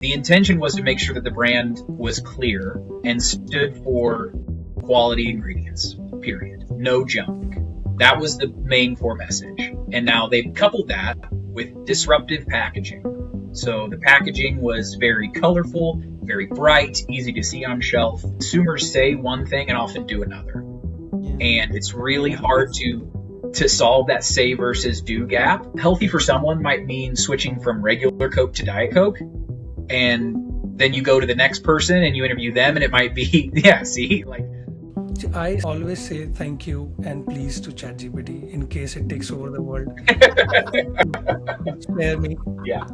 The intention was to make sure that the brand was clear and stood for quality ingredients, period. No junk. That was the main core message. And now they've coupled that with disruptive packaging. So the packaging was very colorful, very bright, easy to see on shelf. Consumers say one thing and often do another. And it's really hard to solve that say versus do gap. Healthy for someone might mean switching from regular Coke to Diet Coke. And then you go to the next person and you interview them and it might be, yeah, see, like. I always say thank you and please to ChatGPT in case it takes over the world. Spare me. Yeah.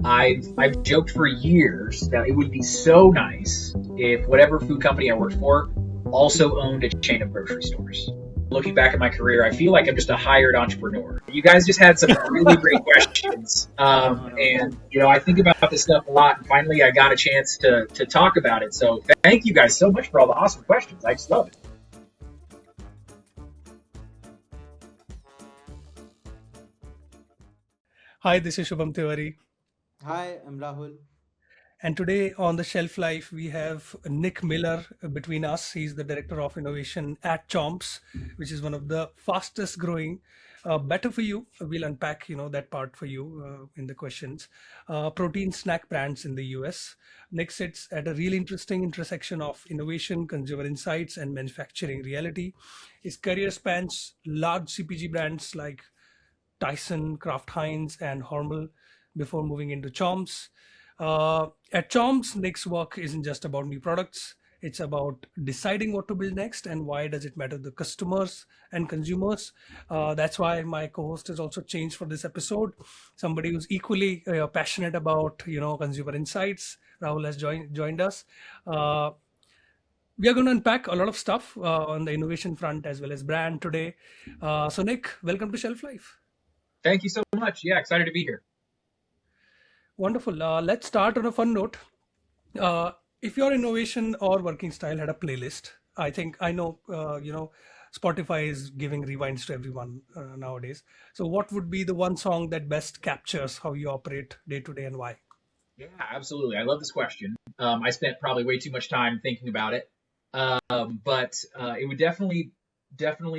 I've joked for years that it would be so nice if whatever food company I worked for also owned a chain of grocery stores. Looking back at my career, I feel like I'm just a hired entrepreneur. You guys just had some really great questions. And, I think about this stuff a lot. And finally, I got a chance to talk about it. So thank you guys so much for all the awesome questions. I just love it. Hi, this is Shubham Tiwari. Hi, I'm Rahul. And today on the Shelf Life, we have Nick Miller between us. He's the Director of Innovation at Chomps, which is one of the fastest growing. Better for you. We'll unpack, that part for you in the questions. Protein snack brands in the US. Nick sits at a really interesting intersection of innovation, consumer insights, and manufacturing reality. His career spans large CPG brands like Tyson, Kraft Heinz, and Hormel before moving into Chomps. At Chomps, Nick's work isn't just about new products. It's about deciding what to build next and why does it matter to the customers and consumers. That's why my co-host has also changed for this episode. Somebody who's equally passionate about consumer insights. Rahul has joined us. We are going to unpack a lot of stuff on the innovation front as well as brand today. So Nick, welcome to Shelf Life. Thank you so much. Yeah, excited to be here. Wonderful. Let's start on a fun note. If your innovation or working style had a playlist, I know, Spotify is giving rewinds to everyone nowadays. So what would be the one song that best captures how you operate day to day and why? Yeah, absolutely. I love this question. I spent probably way too much time thinking about it. But it would definitely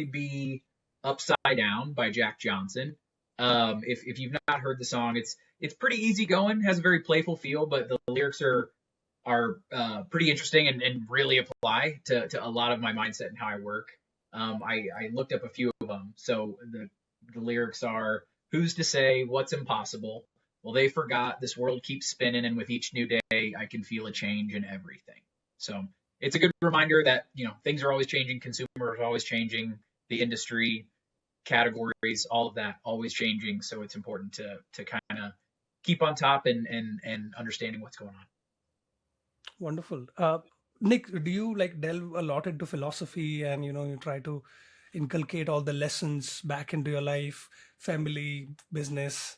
be Upside Down by Jack Johnson. If you've not heard the song, it's pretty easy going, has a very playful feel, but the lyrics are pretty interesting and really apply to a lot of my mindset and how I work. I looked up a few of them. So the lyrics are, "Who's to say what's impossible? Well, they forgot this world keeps spinning, and with each new day, I can feel a change in everything." So it's a good reminder that things are always changing, consumers are always changing, the industry, categories, all of that always changing. So it's important to kind of keep on top and understanding what's going on. Wonderful. Nick, do you like delve a lot into philosophy and you try to inculcate all the lessons back into your life, family, business?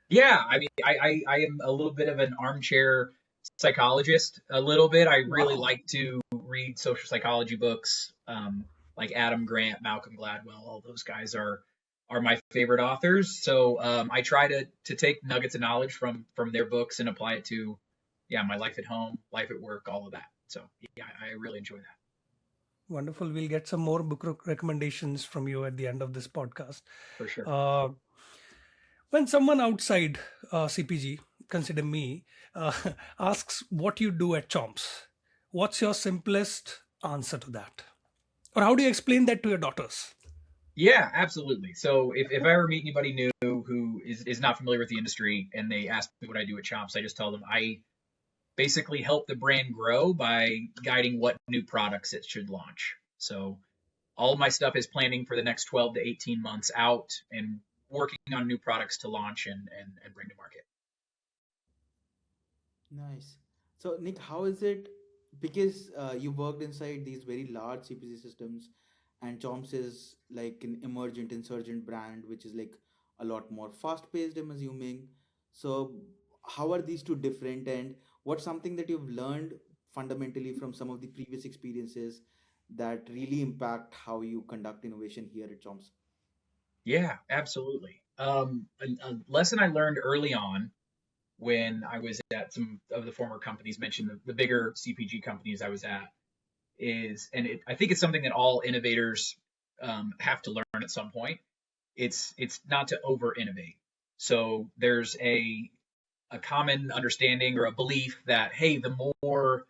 Yeah, I mean, I am a little bit of an armchair psychologist. A little bit. I really Wow. like to read social psychology books, like Adam Grant, Malcolm Gladwell. All those guys are my favorite authors. So I try to take nuggets of knowledge from their books and apply it to, yeah, my life at home, life at work, all of that. So yeah, I really enjoy that. Wonderful. We'll get some more book recommendations from you at the end of this podcast. For sure. Uh, when someone outside CPG, consider me, uh, asks what you do at Chomps, what's your simplest answer to that? Or how do you explain that to your daughters? Yeah, absolutely. So if I ever meet anybody new who is not familiar with the industry and they ask me what I do at Chomps, I just tell them I basically help the brand grow by guiding what new products it should launch. So all of my stuff is planning for the next 12 to 18 months out and working on new products to launch and bring to market. Nice. So, Nick, how is it? Because you worked inside these very large CPC systems, and Chomps is like an emergent insurgent brand, which is like a lot more fast paced, I'm assuming. So, how are these two different, and what's something that you've learned fundamentally from some of the previous experiences that really impact how you conduct innovation here at Chomps? Yeah, absolutely. A lesson I learned early on when I was at some of the former companies mentioned, the bigger CPG companies I was at, I think it's something that all innovators have to learn at some point. It's not to over innovate. So there's a common understanding or a belief that, hey, the more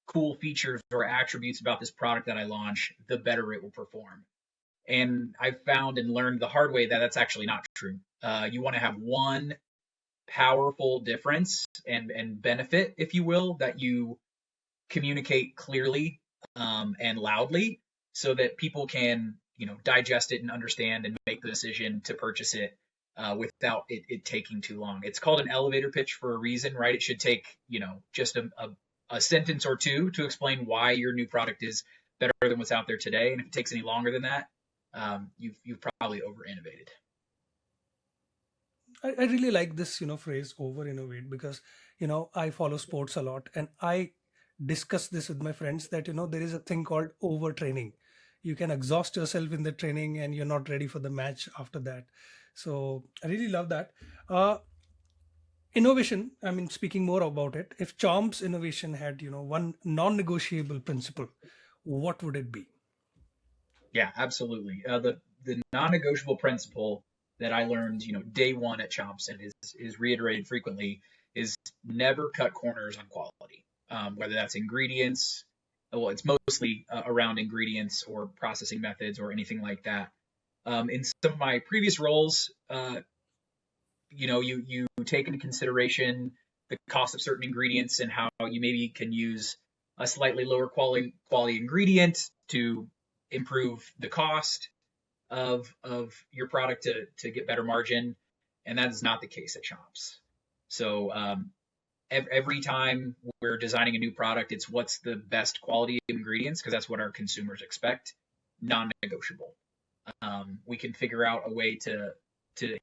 cool features or attributes about this product that I launch, the better it will perform. And I've found and learned the hard way that that's actually not true. You want to have one powerful difference and benefit, if you will, that you communicate clearly and loudly so that people can, digest it and understand and make the decision to purchase it without it taking too long. It's called an elevator pitch for a reason, right? It should take, just a sentence or two to explain why your new product is better than what's out there today. And if it takes any longer than that, you've probably over innovated. I really like this, phrase over innovate because, I follow sports a lot and I discuss this with my friends that, there is a thing called overtraining. You can exhaust yourself in the training and you're not ready for the match after that. So I really love that. Uh, Innovation, I mean, speaking more about it, if Chomps innovation had, one non-negotiable principle, what would it be? Yeah, absolutely. The non-negotiable principle that I learned, day one at Chomps and is reiterated frequently is never cut corners on quality. Whether that's ingredients, well, it's mostly around ingredients or processing methods or anything like that. In some of my previous roles, you take into consideration the cost of certain ingredients and how you maybe can use a slightly lower quality ingredient to improve the cost of your product to get better margin, and that is not the case at Chomps. So every time we're designing a new product, it's what's the best quality ingredients because that's what our consumers expect, non-negotiable. We can figure out a way to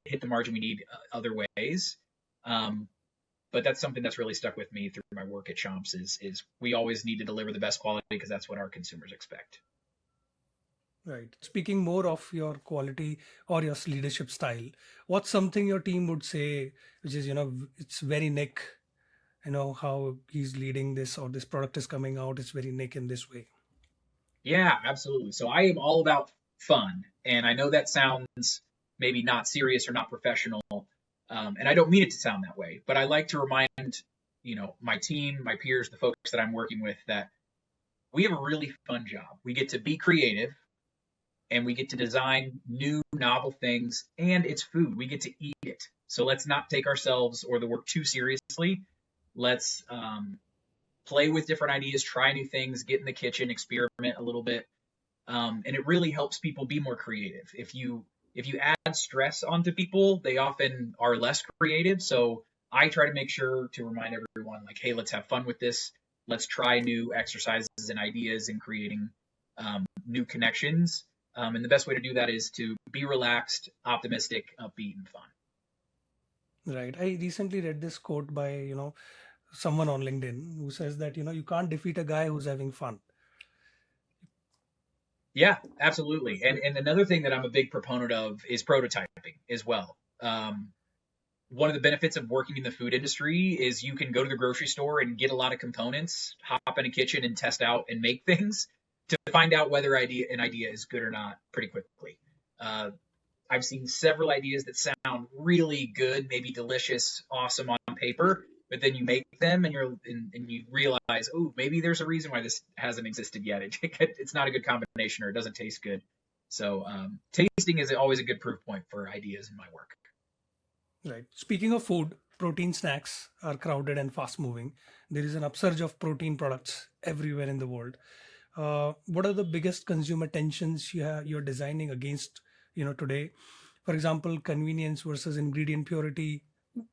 hit the margin we need other ways. But that's something that's really stuck with me through my work at Chomps is we always need to deliver the best quality because that's what our consumers expect. Right. Speaking more of your quality or your leadership style, what's something your team would say, which is, it's very Nick, how he's leading this or this product is coming out, it's very Nick in this way. Yeah, absolutely. So I am all about fun, and I know that sounds maybe not serious or not professional, and I don't mean it to sound that way, but I like to remind my team, my peers, the folks that I'm working with that we have a really fun job. We get to be creative, and we get to design new, novel things, and it's food. We get to eat it. So let's not take ourselves or the work too seriously. Let's play with different ideas, try new things, get in the kitchen, experiment a little bit, and it really helps people be more creative. If you add stress onto people, they often are less creative. So I try to make sure to remind everyone, like, hey, let's have fun with this. Let's try new exercises and ideas in creating new connections. And the best way to do that is to be relaxed, optimistic, upbeat, and fun. Right. I recently read this quote by, someone on LinkedIn who says that, you can't defeat a guy who's having fun. Yeah, absolutely. And another thing that I'm a big proponent of is prototyping as well. One of the benefits of working in the food industry is you can go to the grocery store and get a lot of components, hop in a kitchen and test out and make things to find out whether an idea is good or not pretty quickly. I've seen several ideas that sound really good, maybe delicious, awesome on paper, but then you make them and you realize, oh, maybe there's a reason why this hasn't existed yet. It's not a good combination or it doesn't taste good. So tasting is always a good proof point for ideas in my work. Right. Speaking of food, protein snacks are crowded and fast moving. There is an upsurge of protein products everywhere in the world. What are the biggest consumer tensions you're designing against, today? For example, convenience versus ingredient purity.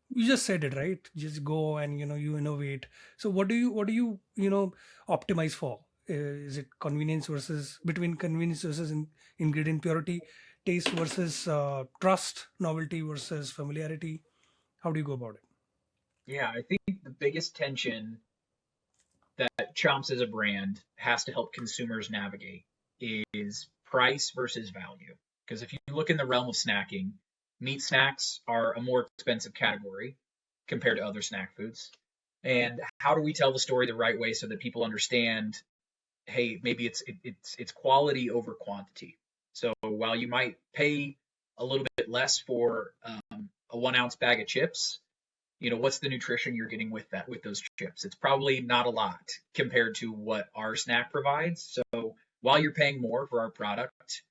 You just said it, right? Just go and you innovate. So what do you optimize for? Is it convenience versus between convenience versus ingredient purity, taste versus trust, novelty versus familiarity? How do you go about it? Yeah, I think the biggest tension that Chomps as a brand has to help consumers navigate is price versus value. Because if you look in the realm of snacking, meat snacks are a more expensive category compared to other snack foods. And how do we tell the story the right way so that people understand, hey, maybe it's quality over quantity. So while you might pay a little bit less for a 1 ounce bag of chips, what's the nutrition you're getting with those chips? It's probably not a lot compared to what our snack provides. So while you're paying more for our product,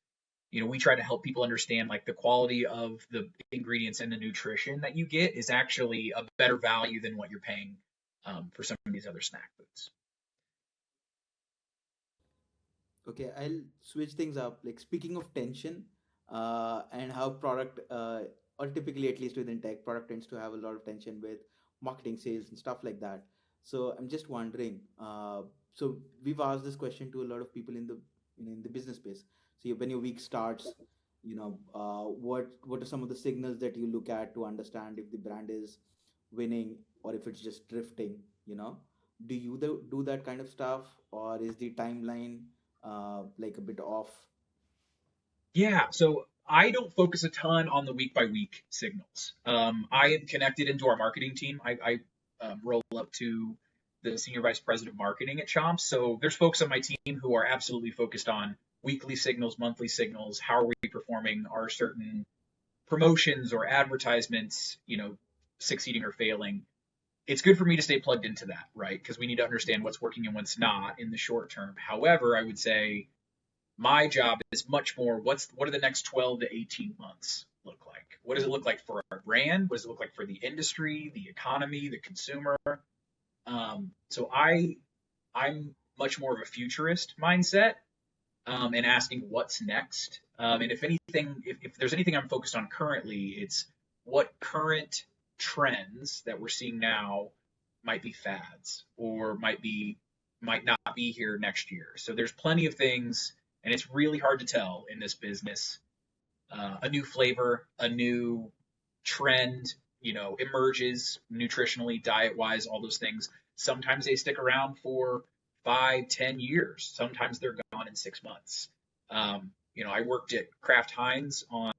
we try to help people understand like the quality of the ingredients and the nutrition that you get is actually a better value than what you're paying for some of these other snack foods. Okay, I'll switch things up. Like speaking of tension, and how product, or typically at least within tech, product tends to have a lot of tension with marketing, sales, and stuff like that. So I'm just wondering. So we've asked this question to a lot of people in the business space. So when your week starts, what are some of the signals that you look at to understand if the brand is winning or if it's just drifting? Do you do that kind of stuff, or is the timeline like a bit off? Yeah, so I don't focus a ton on the week by week signals. I am connected into our marketing team. I roll up to the senior vice president of marketing at Chomps. So there's folks on my team who are absolutely focused on weekly signals, monthly signals. How are we performing? Are certain promotions or advertisements, succeeding or failing? It's good for me to stay plugged into that, right? Because we need to understand what's working and what's not in the short term. However, I would say my job is much more what do the next 12 to 18 months look like? What does it look like for our brand? What does it look like for the industry, the economy, the consumer? So I'm much more of a futurist mindset, and asking what's next. And if anything, if there's anything I'm focused on currently, it's what current trends that we're seeing now might be fads or might not be here next year. So there's plenty of things, and it's really hard to tell in this business. A new flavor, a new trend, emerges nutritionally, diet wise, all those things. Sometimes they stick around for 5, 10 years. Sometimes they're gone in 6 months. I worked at Kraft Heinz on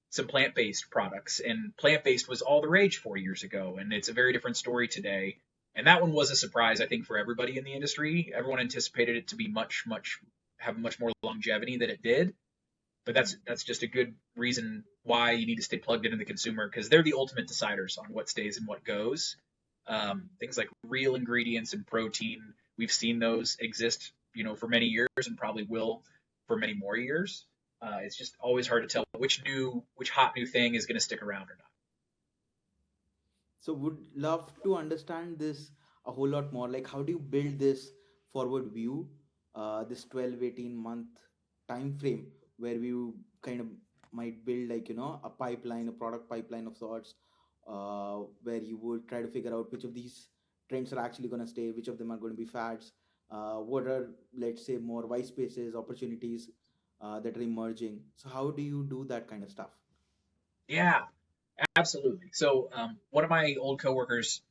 some plant-based products, and plant-based was all the rage 4 years ago, and it's a very different story today. And that one was a surprise, I think, for everybody in the industry. Everyone anticipated it to be have much more longevity than it did. But that's just a good reason why you need to stay plugged into the consumer, because they're the ultimate deciders on what stays and what goes. Things like real ingredients and protein, we've seen those exist, for many years and probably will for many more years. It's just always hard to tell which hot new thing is going to stick around or not. So would love to understand this a whole lot more. Like how do you build this forward view, this 12-18 month time frame where you kind of might build like, a pipeline, a product pipeline of sorts, where you would try to figure out which of these trends are actually going to stay, which of them are going to be fads, what are, let's say, more white spaces, opportunities that are emerging. So how do you do that kind of stuff? Yeah, absolutely. So one of my old coworkers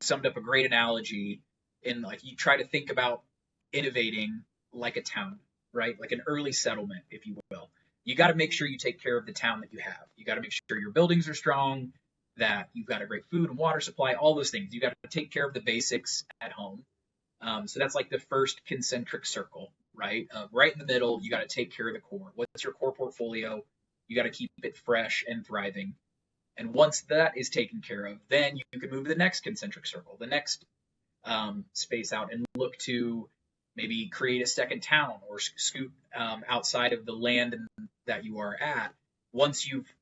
summed up a great analogy in like you try to think about innovating like a town, right? Like an early settlement, if you will. You got to make sure you take care of the town that you have. You got to make sure your buildings are strong, that you've got a great food and water supply, all those things. You got to take care of the basics at home. So that's like the first concentric circle, right? Right in the middle, you got to take care of the core. What's your core portfolio? You got to keep it fresh and thriving. And once that is taken care of, then you can move to the next concentric circle, the next space out, and look to maybe create a second town or scoot outside of the land that you are at. Once you've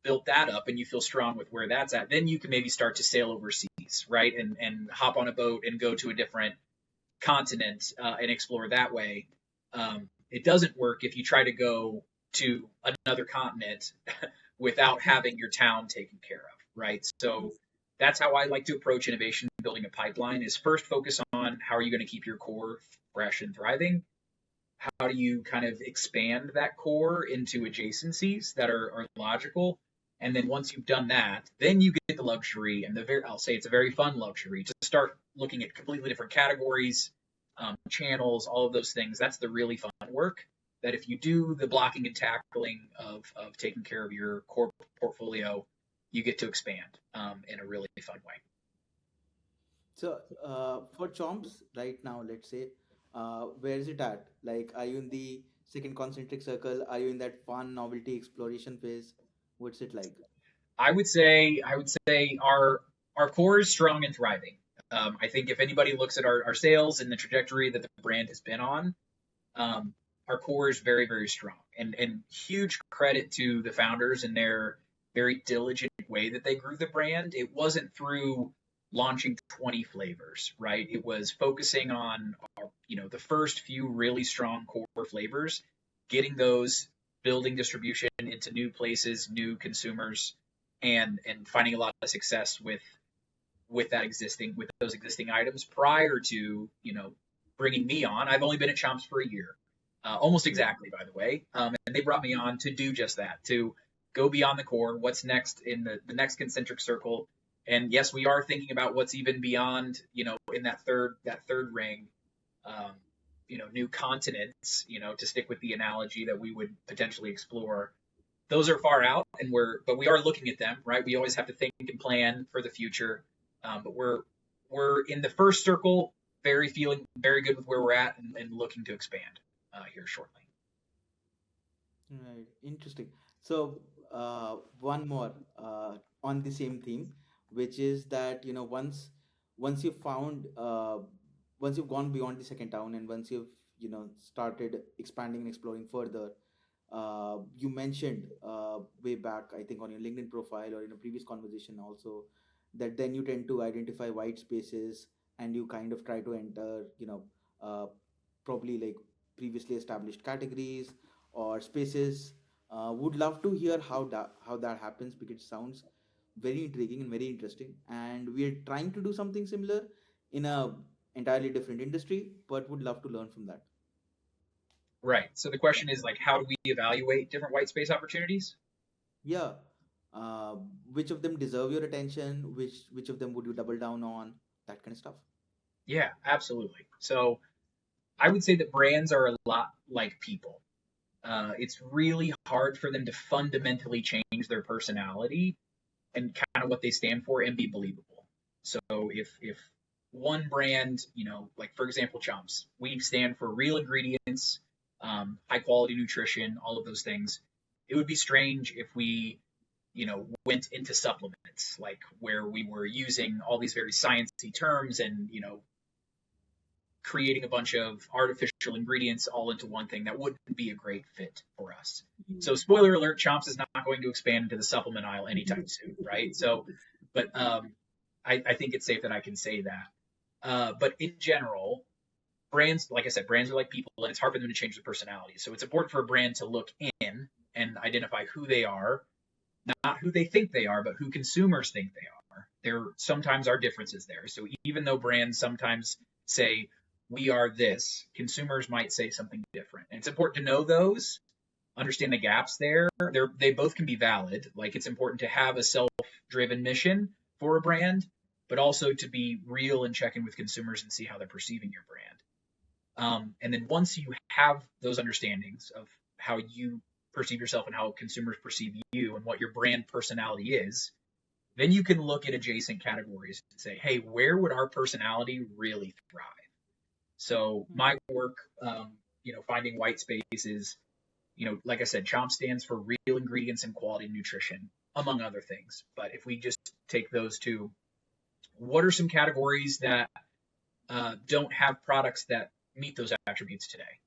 built that up and you feel strong with where that's at, then you can maybe start to sail overseas, right? And hop on a boat and go to a different continent and explore that way. It doesn't work if you try to go to another continent without having your town taken care of, right? So that's how I like to approach innovation, building a pipeline is first focus on how are you going to keep your core fresh and thriving? How do you kind of expand that core into adjacencies that are logical? And then once you've done that, then you get the luxury and I'll say it's a very fun luxury to start looking at completely different categories, channels, all of those things. That's the really fun work that if you do the blocking and tackling of taking care of your core portfolio, you get to expand in a really fun way. So, for Chomps right now, let's say, where is it at? Like, are you in the second concentric circle? Are you in that fun novelty exploration phase? What's it like? I would say our core is strong and thriving. I think if anybody looks at our sales and the trajectory that the brand has been on, um, our core is very, very strong. And huge credit to the founders and their very diligent way that they grew the brand. It wasn't through launching 20 flavors, right? It was focusing on the first few really strong core flavors, getting those, building distribution into new places, new consumers, and finding a lot of success with those existing items prior to bringing me on. I've only been at Chomps for a year, almost exactly, by the way. And they brought me on to do just that, to go beyond the core. What's next in the next concentric circle? And yes, we are thinking about what's even beyond, in that third ring, um, new continents, to stick with the analogy that we would potentially explore. Those are far out, but we are looking at them, right? We always have to think and plan for the future. But we're in the first circle, feeling very good with where we're at, and looking to expand here shortly. Right, interesting. So, one more on the same theme, which is that once you've found once you've gone beyond the second town, and once you've started expanding and exploring further, you mentioned way back, I think, on your LinkedIn profile or in a previous conversation also, that then you tend to identify white spaces and you kind of try to enter, uh, probably like previously established categories or spaces. Would love to hear how that happens, because it sounds very intriguing and very interesting. And we're trying to do something similar in a entirely different industry, but would love to learn from that. Right. So the question is, like, how do we evaluate different white space opportunities? Yeah. Uh, which of them deserve your attention? Which of them would you double down on? That kind of stuff. Yeah, absolutely. So I would say that brands are a lot like people. It's really hard for them to fundamentally change their personality and kind of what they stand for and be believable. So if one brand, like for example, Chomps, we stand for real ingredients, high quality nutrition, all of those things. It would be strange if we, went into supplements, like where we were using all these very sciencey terms and, creating a bunch of artificial ingredients all into one thing. That wouldn't be a great fit for us. So, spoiler alert: Chomps is not going to expand into the supplement aisle anytime soon, right? So, but I think it's safe that I can say that. But in general, brands, like I said, brands are like people, and it's hard for them to change their personality. So it's important for a brand to look in and identify who they are, not who they think they are, but who consumers think they are. There sometimes are differences there. So even though brands sometimes say we are this, consumers might say something different. And it's important to know those, understand the gaps there. They both can be valid. Like, it's important to have a self-driven mission for a brand, but also to be real and check in with consumers and see how they're perceiving your brand. And then once you have those understandings of how you perceive yourself and how consumers perceive you and what your brand personality is, then you can look at adjacent categories and say, hey, where would our personality really thrive? So my work, finding white spaces, like I said, Chomp stands for real ingredients and quality nutrition, among other things. But if we just take those two, what are some categories that don't have products that meet those attributes today?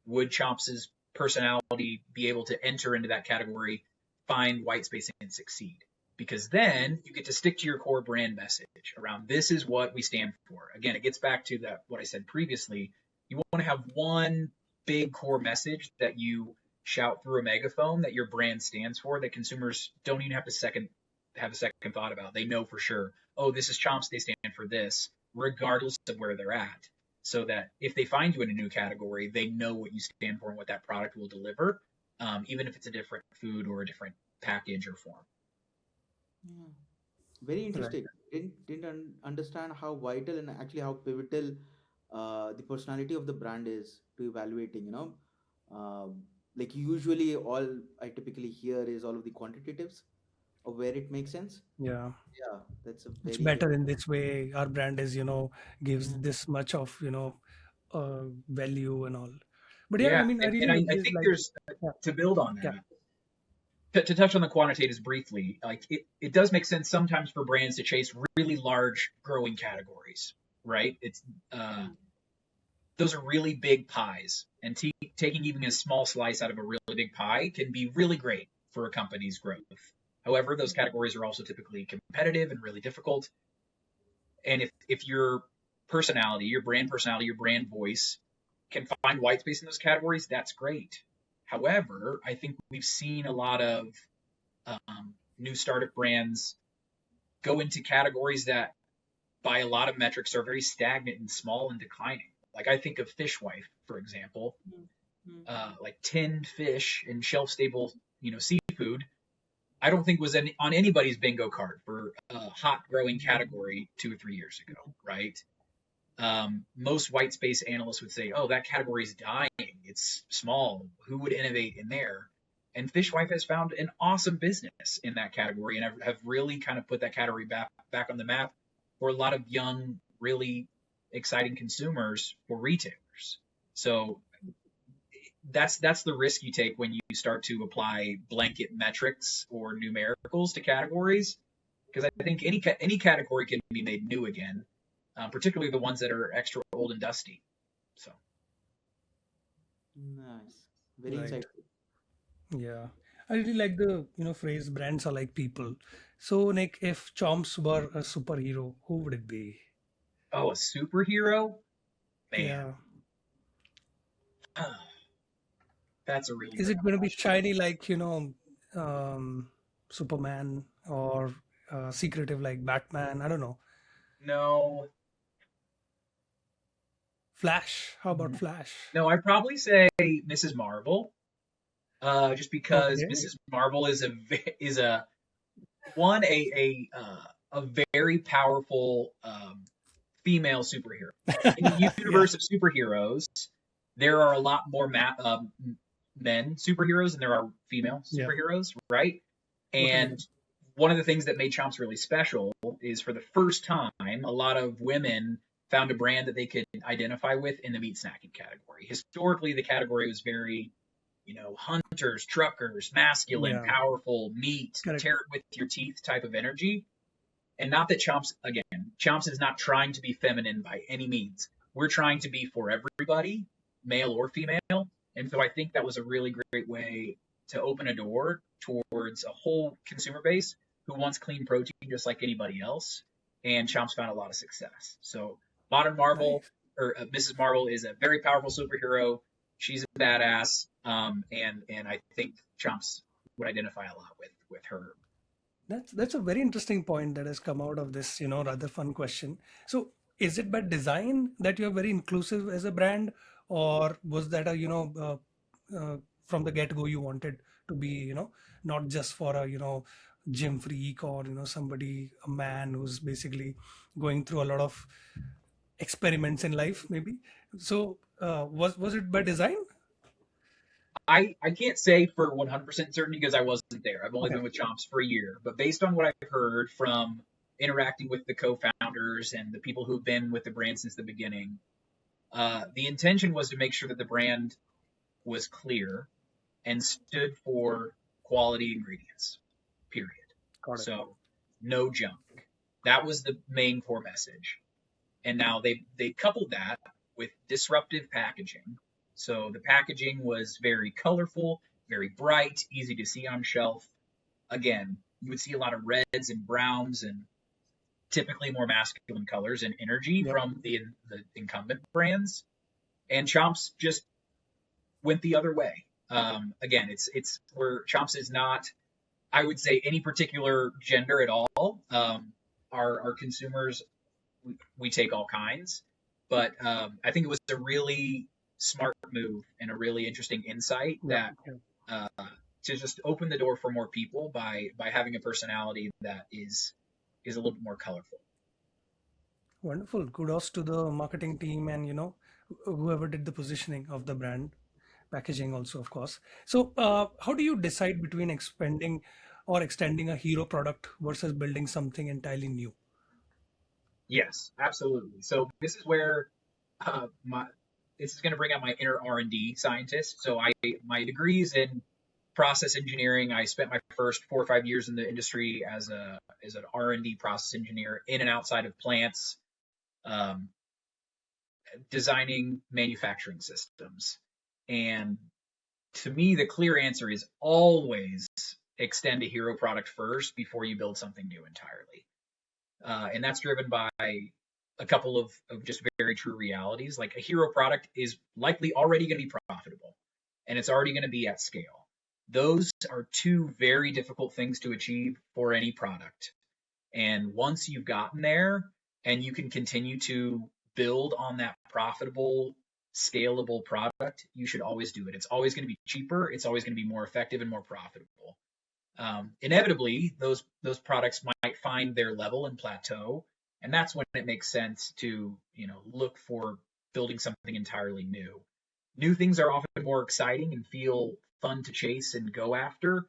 Would Chomps's personality be able to enter into that category, find white space, and succeed? Because then you get to stick to your core brand message around this is what we stand for. Again, it gets back to that what I said previously. You want to have one big core message that you shout through a megaphone that your brand stands for, that consumers don't even have a second thought about. They know for sure, oh, this is Chomps, they stand for this, regardless of where they're at. So that if they find you in a new category, they know what you stand for and what that product will deliver, even if it's a different food or a different package or form. Yeah. Very Right. interesting. Didn't understand how vital and actually how pivotal the personality of the brand is to evaluating. Like usually, all I typically hear is all of the quantitatives, or where it makes sense. Yeah. Yeah, that's a It's very good. better in this way. Our brand is, gives Mm, this much of, value and all. But yeah, I Yeah, mean, I and really I always think like, there's yeah, to build on yeah, that. To touch on the quantitatives briefly, like it does make sense sometimes for brands to chase really large growing categories, right? It's uh, those are really big pies, and taking even a small slice out of a really big pie can be really great for a company's growth. However, those categories are also typically competitive and really difficult. And if your personality, your brand voice can find white space in those categories, that's great. However, I think we've seen a lot of new startup brands go into categories that, by a lot of metrics, are very stagnant and small and declining. Like I think of Fishwife, for example, mm, mm, like tinned fish and shelf stable, seafood. I don't think was on anybody's bingo card for a hot growing category 2 or 3 years ago, right? Most white space analysts would say, "Oh, that category is dying. It's small. Who would innovate in there?" And Fishwife has found an awesome business in that category and have really kind of put that category back on the map for a lot of young, really exciting consumers for retailers. So that's the risk you take when you start to apply blanket metrics or numericals to categories, because I think any category can be made new again, particularly the ones that are extra old and dusty. So nice, very right. insightful. Yeah. I really like the, phrase brands are like people. So, Nick, if Chomps were a superhero, who would it be? oh, a superhero, man. Yeah. That's a really Is great it going to be question. shiny like, um, Superman or secretive like Batman? I don't know. No, Flash. How about Flash? no, I'd probably say Mrs. Marvel, just because Okay. Mrs. Marvel is a one a very powerful female superhero. In the Yeah. universe of superheroes, there are a lot more men superheroes than there are female Yeah. superheroes, right? Totally. And one of the things that made Chomps really special is, for the first time, a lot of women found a brand that they could identify with in the meat snacking category. Historically, the category was very, hunters, truckers, masculine, Yeah. powerful, meat, Correct. tear it with your teeth type of energy. And not that Chomps is not trying to be feminine by any means. We're trying to be for everybody, male or female. And so I think that was a really great way to open a door towards a whole consumer base who wants clean protein just like anybody else. And Chomps found a lot of success. So Modern Marvel, Nice. or Mrs. Marvel, is a very powerful superhero. She's a badass, and I think Chomps would identify a lot with her. That's a very interesting point that has come out of this, rather fun question. So, is it by design that you're very inclusive as a brand, or was that a, from the get-go you wanted to be, not just for a, gym freak or, somebody, a man who's basically going through a lot of experiments in life, maybe. So, was it by design? I can't say for 100% certainty because I wasn't there. I've only Okay. been with Chomps for a year, but based on what I've heard from interacting with the co-founders and the people who've been with the brand since the beginning, the intention was to make sure that the brand was clear and stood for quality ingredients, period. Got it. So no junk. That was the main core message. And now they coupled that with disruptive packaging. So the packaging was very colorful, very bright, easy to see on shelf. Again, you would see a lot of reds and browns and typically more masculine colors and energy Yep. from the incumbent brands. And Chomps just went the other way. Again, it's where Chomps is not, I would say, any particular gender at all. Our consumers, we take all kinds. But I think it was a really smart move and a really interesting insight Yep. that Yep. uh, to just open the door for more people by having a personality that is a little bit more colorful. Wonderful. Kudos to the marketing team and whoever did the positioning of the brand, packaging also, of course. So, how do you decide between expanding or extending a hero product versus building something entirely new? Yes, absolutely. So this is where my this is going to bring out my inner R&D scientist. So my degree is in process engineering. I spent my first 4 or 5 years in the industry as an R&D process engineer in and outside of plants, um, designing manufacturing systems. And to me, the clear answer is always extend a hero product first before you build something new entirely. And that's driven by a couple of just very true realities. Like a hero product is likely already going to be profitable and it's already going to be at scale. Those are two very difficult things to achieve for any product. And once you've gotten there and you can continue to build on that profitable, scalable product, you should always do it. It's always going to be cheaper. It's always going to be more effective and more profitable. Inevitably, those products might find their level and plateau, and that's when it makes sense to look for building something entirely new. New things are often more exciting and feel fun to chase and go after.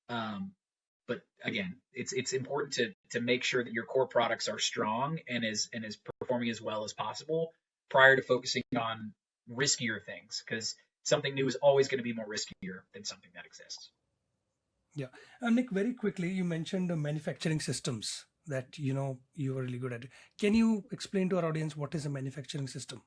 But again, it's important to make sure that your core products are strong and is performing as well as possible prior to focusing on riskier things, because something new is always going to be more riskier than something that exists. Yeah. And Nick, very quickly, you mentioned the manufacturing systems that you were really good at. Can you explain to our audience what is a manufacturing system?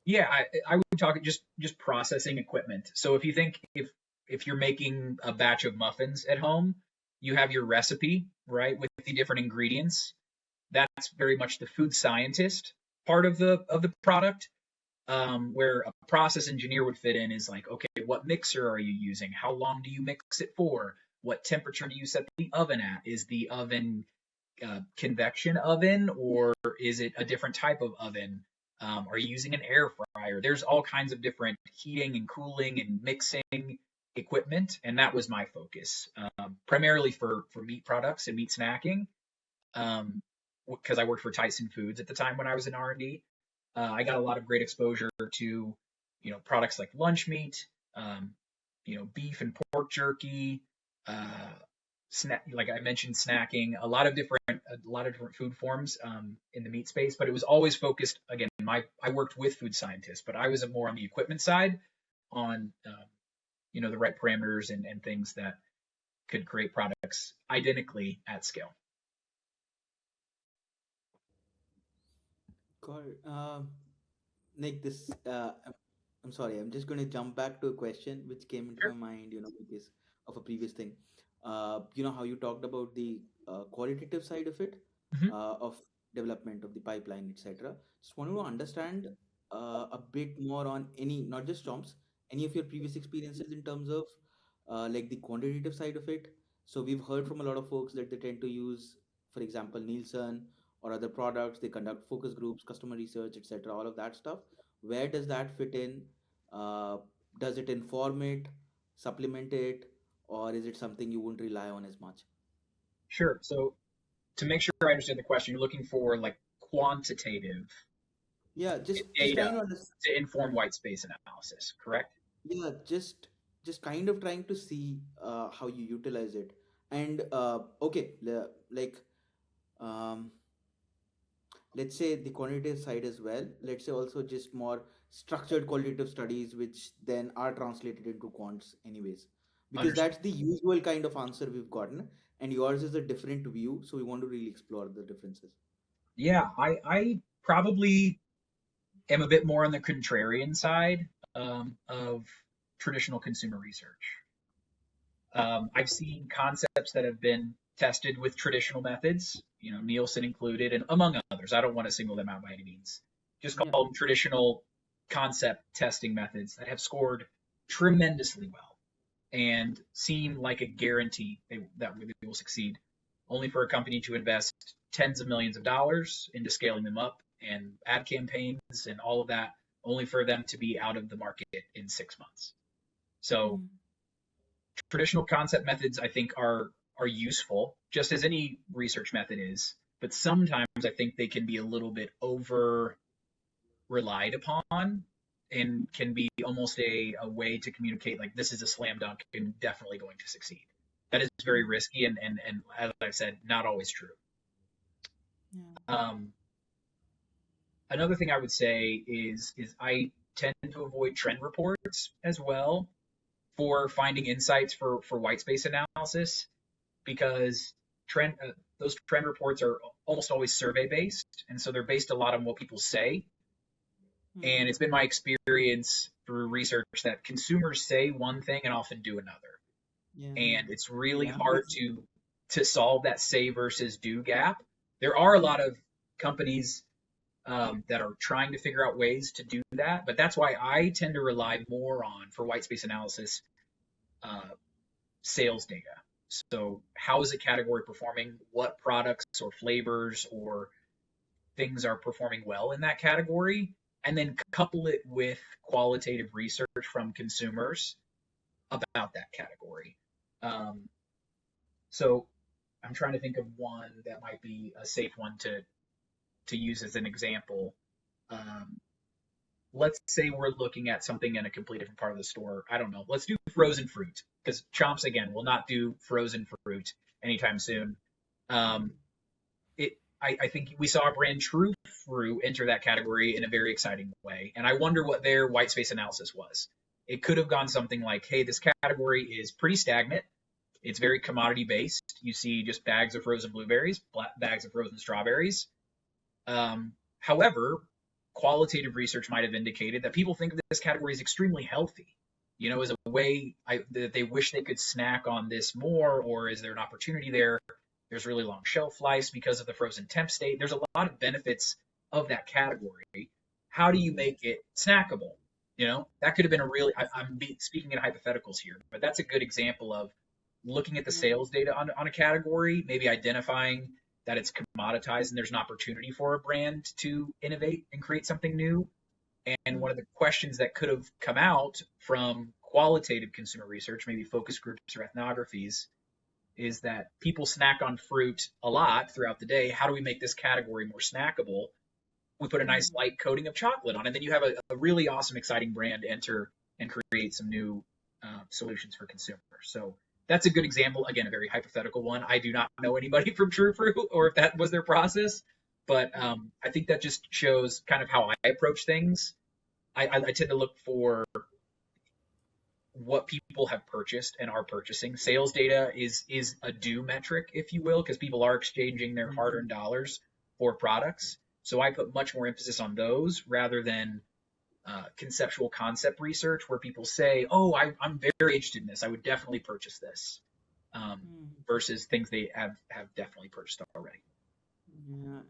Yeah, I would talk just processing equipment. So if you think if you're making a batch of muffins at home, you have your recipe, right, with the different ingredients. That's very much the food scientist part of the product. Where a process engineer would fit in is like, okay, what mixer are you using? How long do you mix it for? What temperature do you set the oven at? Is the oven convection oven, or is it a different type of oven? Are you using an air fryer? There's all kinds of different heating and cooling and mixing equipment, and that was my focus, primarily for meat products and meat snacking, because I worked for Tyson Foods at the time when I was in R&D. I got a lot of great exposure to, products like lunch meat, beef and pork jerky, uh, like I mentioned, snacking, a lot of different food forms in the meat space. But it was always focused again. I worked with food scientists, but I was more on the equipment side, on the right parameters and things that could create products identically at scale. Got it. Nick, I'm sorry, I'm just going to jump back to a question which came into my Sure. mind, because of a previous thing. How you talked about the qualitative side of it, Hmm. of development of the pipeline, etc. Just wanted to understand a bit more on not just Chomps, any of your previous experiences in terms of like the quantitative side of it. So we've heard from a lot of folks that they tend to use, for example, Nielsen or other products. They conduct focus groups, customer research, etc. All of that stuff. Where does that fit in? Uh, does it inform it, supplement it, or is it something you wouldn't rely on as much? Sure. So to make sure I understand the question, you're looking for like quantitative Yeah, just data trying to understand. to inform white space analysis, correct? Yeah, just kind of trying to see how you utilize it. And okay, like um, let's say the quantitative side as well. Let's say also just more structured qualitative studies, which then are translated into quants, anyways. Because Understood. that's the usual kind of answer we've gotten, and yours is a different view. So we want to really explore the differences. Yeah, I probably am a bit more on the contrarian side of traditional consumer research. I've seen concepts that have been tested with traditional methods, Nielsen included, and among others. I don't want to single them out by any means. Just Yeah. call them traditional concept testing methods that have scored tremendously well and seem like a guarantee that they will succeed, only for a company to invest tens of millions of dollars into scaling them up and ad campaigns and all of that, only for them to be out of the market in 6 months. So Mm. traditional concept methods, I think, are useful, just as any research method is. But sometimes I think they can be a little bit over relied upon and can be almost a way to communicate like this is a slam dunk and definitely going to succeed. That is very risky, and as I've said, not always true. Yeah. Um, Another thing I would say is I tend to avoid trend reports as well for finding insights for white space analysis, because trend those trend reports are almost always survey based, and so they're based a lot on what people say. And it's been my experience through research that consumers say one thing and often do another, Yeah. and it's really Yeah. hard to solve that say versus do gap. There are a lot of companies that are trying to figure out ways to do that, but that's why I tend to rely more on, for white space analysis, uh, sales data. So how is a category performing? What products or flavors or things are performing well in that category? And then couple it with qualitative research from consumers about that category. Um, so I'm trying to think of one that might be a safe one to use as an example. Um, let's say we're looking at something in a completely different part of the store. I don't know. Let's do frozen fruit, because Chomps again will not do frozen fruit anytime soon. Um, I think we saw a brand True Fruit enter that category in a very exciting way, and I wonder what their white space analysis was. It could have gone something like, "Hey, this category is pretty stagnant. It's very commodity based. You see just bags of frozen blueberries, bags of frozen strawberries. However, qualitative research might have indicated that people think this category is extremely healthy. As a way that they wish they could snack on this more, or is there an opportunity there? There's really long shelf lives because of the frozen temp state. There's a lot of benefits of that category. How do you make it snackable? That could have been a really, I'm speaking in hypotheticals here, but that's a good example of looking at the Yeah. sales data on a category, maybe identifying that it's commoditized and there's an opportunity for a brand to innovate and create something new. And one of the questions that could have come out from qualitative consumer research, maybe focus groups or ethnographies, is that people snack on fruit a lot throughout the day. How do we make this category more snackable? We put a nice light coating of chocolate on it. Then you have a really awesome, exciting brand enter and create some new solutions for consumers. So that's a good example. Again, a very hypothetical one. I do not know anybody from True Fruit or if that was their process, but I think that just shows kind of how I approach things. I tend to look for what people have purchased and are purchasing. Sales data is a due metric, if you will, because people are exchanging their hard-earned dollars for products. So I put much more emphasis on those rather than conceptual concept research where people say, "Oh, I'm very interested in this. I would definitely purchase this," versus things they have definitely purchased already. Yeah.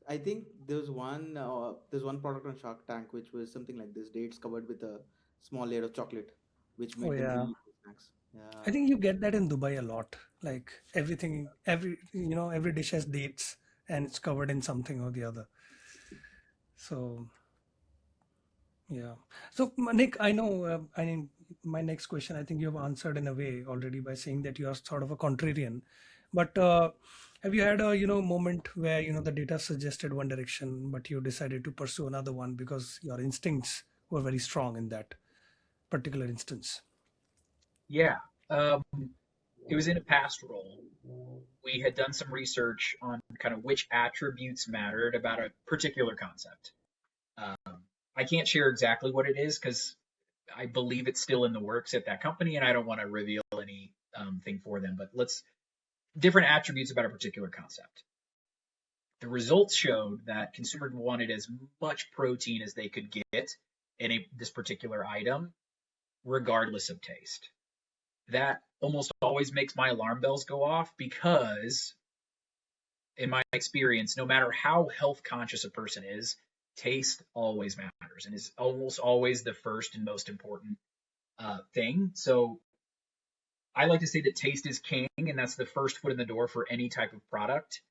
I think there's one product on Shark Tank which was something like this: dates covered with a small layer of chocolate, which Oh made them yeah. really good snacks. I Yeah. think you get that in Dubai a lot. Like everything, every dish has dates and it's covered in something or the other. So yeah. So Nick, I know. I mean, my next question, I think you have answered in a way already by saying that you are sort of a contrarian. But have you had a moment where the data suggested one direction, but you decided to pursue another one because your instincts were very strong in that particular instance? Yeah, it was in a past role. We had done some research on kind of which attributes mattered about a particular concept. Um, I can't share exactly what it is because I believe it's still in the works at that company, and I don't want to reveal any thing for them. But let's different attributes about a particular concept. The results showed that consumers wanted as much protein as they could get in this particular item, regardless of taste. That almost always makes my alarm bells go off because, in my experience, no matter how health conscious a person is, taste always matters and is almost always the first and most important thing. So I like to say that taste is king, and that's the first foot in the door for any type of product.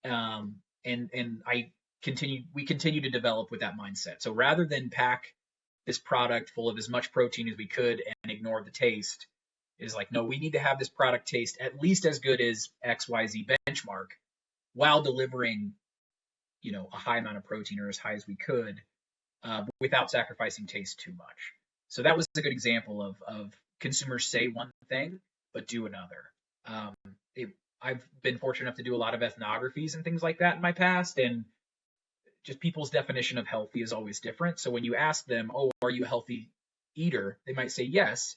And we continue to develop with that mindset. So rather than pack this product full of as much protein as we could and ignore the taste, is like, no, we need to have this product taste at least as good as XYZ benchmark while delivering, a high amount of protein or as high as we could without sacrificing taste too much. So that was a good example of consumers say one thing but do another. Um, it, I've been fortunate enough to do a lot of ethnographies and things like that in my past, and just people's definition of healthy is always different. So when you ask them, "Oh, are you a healthy eater?" they might say yes,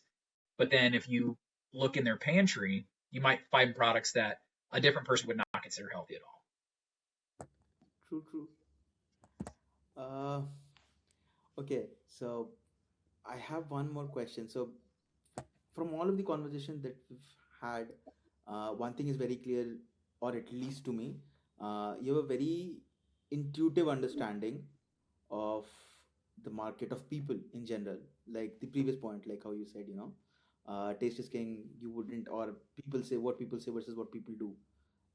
but then if you look in their pantry, you might find products that a different person would not consider healthy at all. True, true. Uh, okay, so I have one more question. So, from all of the conversation that we've had, one thing is very clear, or at least to me, you have a very intuitive understanding of the market of people in general. Like the previous point, like how you said, taste is king. You wouldn't, or people say what people say versus what people do,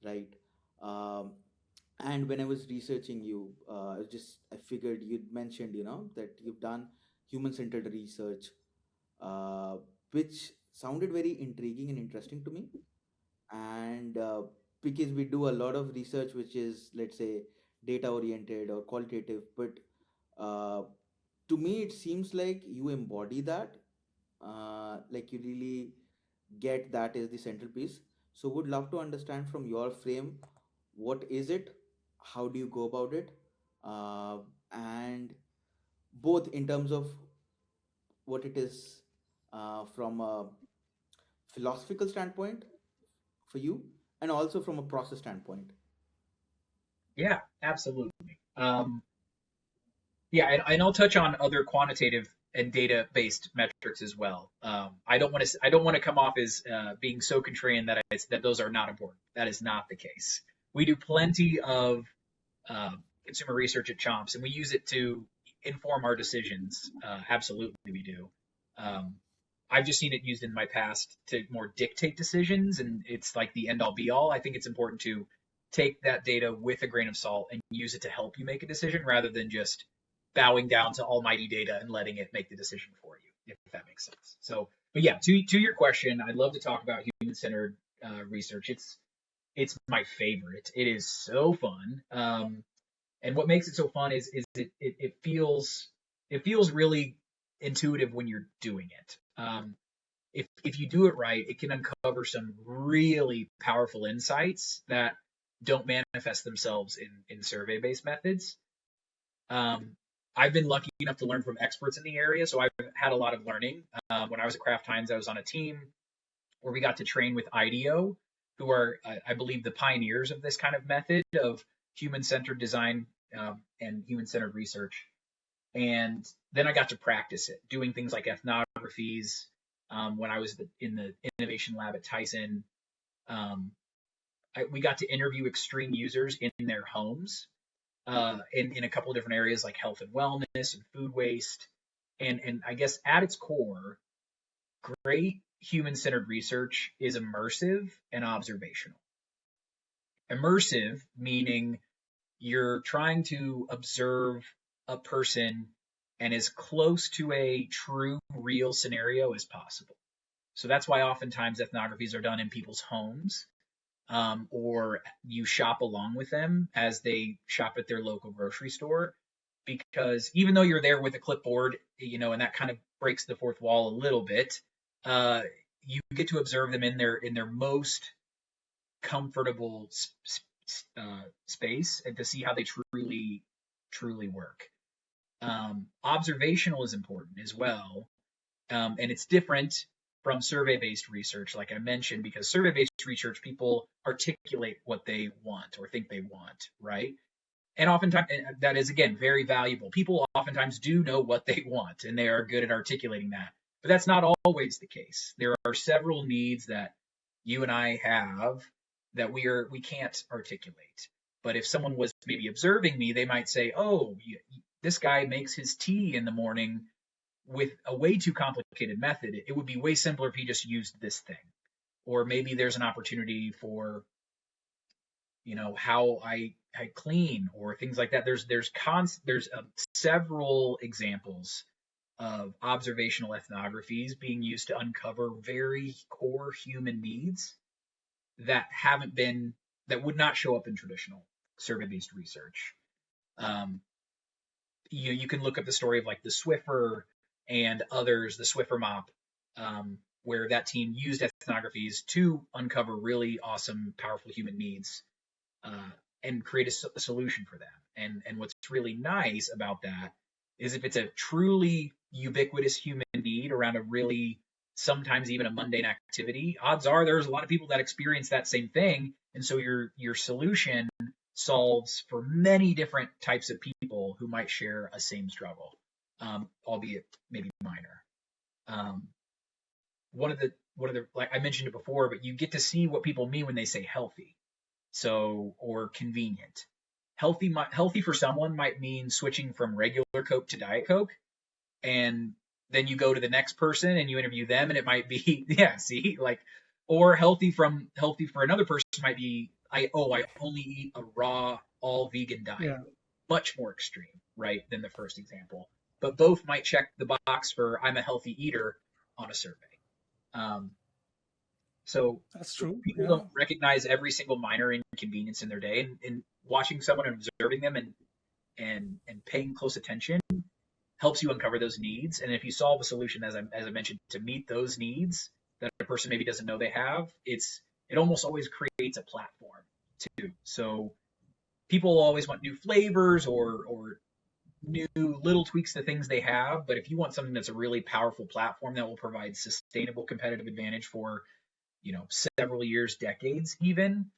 right? Um, and when I was researching you, I figured you'd mentioned, that you've done human-centered research, uh, which sounded very intriguing and interesting to me. And because we do a lot of research, which is, let's say, data-oriented or qualitative, but uh, to me, it seems like you embody that, like you really get that is the central piece. So, would love to understand from your frame, what is it, how do you go about it, uh, and both in terms of what it is from a philosophical standpoint for you, and also from a process standpoint. Yeah, absolutely. Yeah, and I'll touch on other quantitative and data-based metrics as well. I don't want to come off as being so contrarian that that those are not important. That is not the case. We do plenty of consumer research at Chomps, and we use it to inform our decisions. Absolutely, we do. Um, I've just seen it used in my past to more dictate decisions, and it's like the end all be all. I think it's important to take that data with a grain of salt and use it to help you make a decision rather than just bowing down to almighty data and letting it make the decision for you, if that makes sense. So, but yeah, to your question, I'd love to talk about human centered research. It's my favorite. It is so fun. And what makes it so fun is it feels really intuitive when you're doing it. If you do it right, it can uncover some really powerful insights that don't manifest themselves in survey based methods. Um, I've been lucky enough to learn from experts in the area, so I've had a lot of learning. When I was at Kraft Heinz, I was on a team where we got to train with IDEO, who are, I believe, the pioneers of this kind of method of human-centered design and human-centered research. And then I got to practice it, doing things like ethnographies. When I was in the innovation lab at Tyson, um, we got to interview extreme users in their homes in a couple of different areas like health and wellness and food waste. And I guess at its core, great human centered research is immersive and observational. Immersive meaning you're trying to observe a person and as close to a true, real scenario as possible. So that's why oftentimes ethnographies are done in people's homes, or you shop along with them as they shop at their local grocery store. Because even though you're there with a clipboard, and that kind of breaks the fourth wall a little bit, uh, you get to observe them in their most comfortable space and to see how they truly work. Observational is important as well, and it's different from survey-based research, like I mentioned, because survey-based research, people articulate what they want or think they want, right? And oftentimes that is again very valuable. People oftentimes do know what they want and they are good at articulating that, but that's not always the case. There are several needs that you and I have that we can't articulate. But if someone was maybe observing me, they might say, "Oh, this guy makes his tea in the morning with a way too complicated method. It would be way simpler if he just used this thing." Or maybe there's an opportunity for how I clean or things like that. There's several examples of observational ethnographies being used to uncover very core human needs that haven't been that would not show up in traditional survey-based research. Um, you can look up the story of like the Swiffer and others, the Swiffer mop, where that team used ethnographies to uncover really awesome, powerful human needs and create a solution for them. And what's really nice about that is if it's a truly ubiquitous human need around a really sometimes even a mundane activity, odds are there's a lot of people that experience that same thing. And so your solution solves for many different types of people who might share a same struggle, albeit maybe minor. One of the like I mentioned it before, but you get to see what people mean when they say healthy, so or convenient. Healthy for someone might mean switching from regular Coke to Diet Coke, and then you go to the next person and you interview them, and it might be or healthy for another person might be I only eat a raw all vegan diet. Yeah. Much more extreme, right, than the first example. But both might check the box for I'm a healthy eater on a survey. So That's true. people Yeah. don't recognize every single minor inconvenience in their day, and watching someone and observing them and paying close attention helps you uncover those needs. And if you solve a solution, as I mentioned, to meet those needs that a person maybe doesn't know they have, it almost always creates a platform too. So people always want new flavors or new little tweaks to things they have. But if you want something that's a really powerful platform that will provide sustainable competitive advantage for, several years, decades even,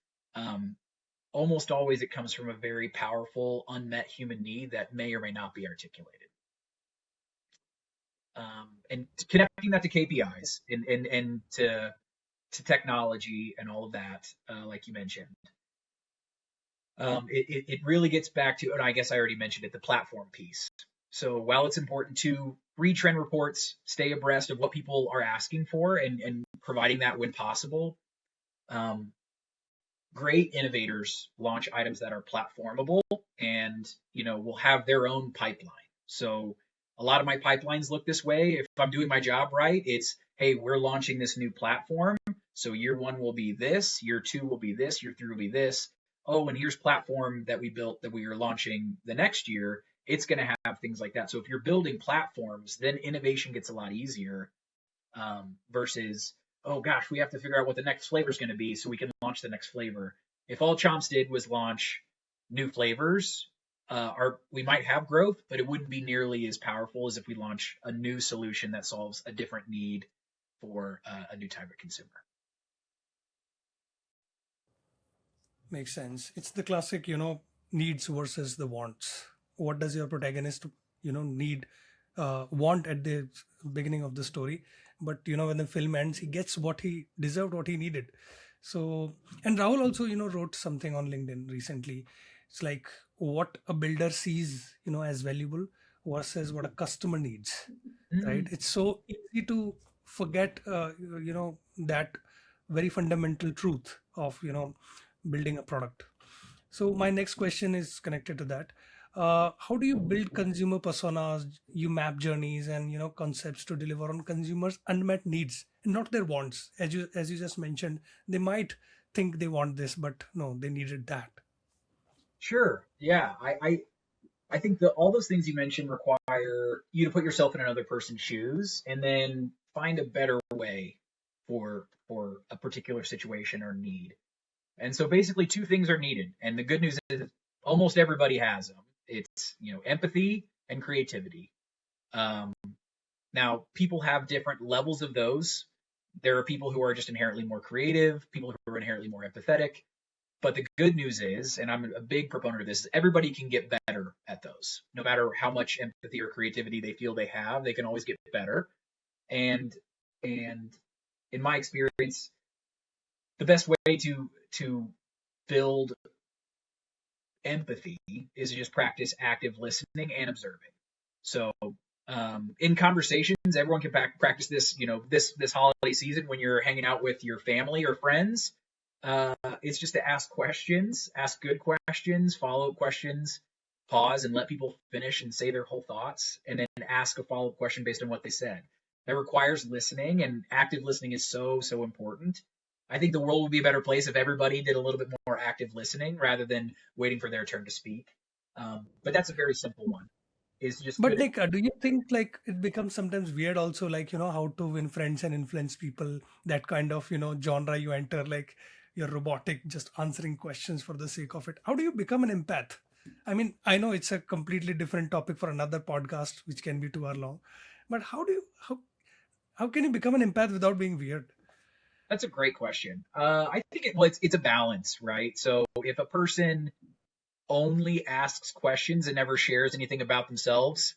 almost always it comes from a very powerful unmet human need that may or may not be articulated. And connecting that to KPIs and to technology and all of that, like you mentioned, it really gets back to, and I guess I already mentioned it, the platform piece. So while it's important to read trend reports, stay abreast of what people are asking for and providing that when possible, great innovators launch items that are platformable and, will have their own pipeline. So a lot of my pipelines look this way. If I'm doing my job right, it's, hey, we're launching this new platform. So year 1 will be this, year 2 will be this, year 3 will be this. Oh, and here's platform that we built that we are launching the next year. It's going to have things like that. So if you're building platforms, then innovation gets a lot easier versus, oh gosh, we have to figure out what the next flavor is going to be so we can launch the next flavor. If all Chomps did was launch new flavors, we might have growth, but it wouldn't be nearly as powerful as if we launch a new solution that solves a different need for a new type of consumer. Makes sense. It's the classic, needs versus the wants. What does your protagonist, need, want at the beginning of the story? But, when the film ends, he gets what he deserved, what he needed. So, and Rahul also, wrote something on LinkedIn recently. It's like what a builder sees, as valuable versus what a customer needs, right? It's so easy to forget, that very fundamental truth of, building a product. So my next question is connected to that. How do you build consumer personas? You map journeys and concepts to deliver on consumers' unmet needs and not their wants. As you just mentioned, they might think they want this, but no, they needed that. Sure. Yeah. I think that all those things you mentioned require you to put yourself in another person's shoes and then find a better way for a particular situation or need. And so basically 2 things are needed. And the good news is almost everybody has them. It's, empathy and creativity. Now, people have different levels of those. There are people who are just inherently more creative, people who are inherently more empathetic. But the good news is, and I'm a big proponent of this, everybody can get better at those. No matter how much empathy or creativity they feel they have, they can always get better. And in my experience, the best way to build empathy is to just practice active listening and observing. So in conversations, everyone can practice this, this holiday season when you're hanging out with your family or friends. It's just to ask questions, ask good questions, follow-up questions, pause and let people finish and say their whole thoughts, and then ask a follow-up question based on what they said. That requires listening, and active listening is so, so important. I think the world would be a better place if everybody did a little bit more active listening rather than waiting for their turn to speak. But that's a very simple one. is just But good. Nick, do you think like it becomes sometimes weird also, like, how to win friends and influence people, that kind of, genre you enter, like you're robotic, just answering questions for the sake of it. How do you become an empath? I mean, I know it's a completely different topic for another podcast, which can be 2 hour long, but how can you become an empath without being weird? That's a great question. I think it's a balance, right? So if a person only asks questions and never shares anything about themselves,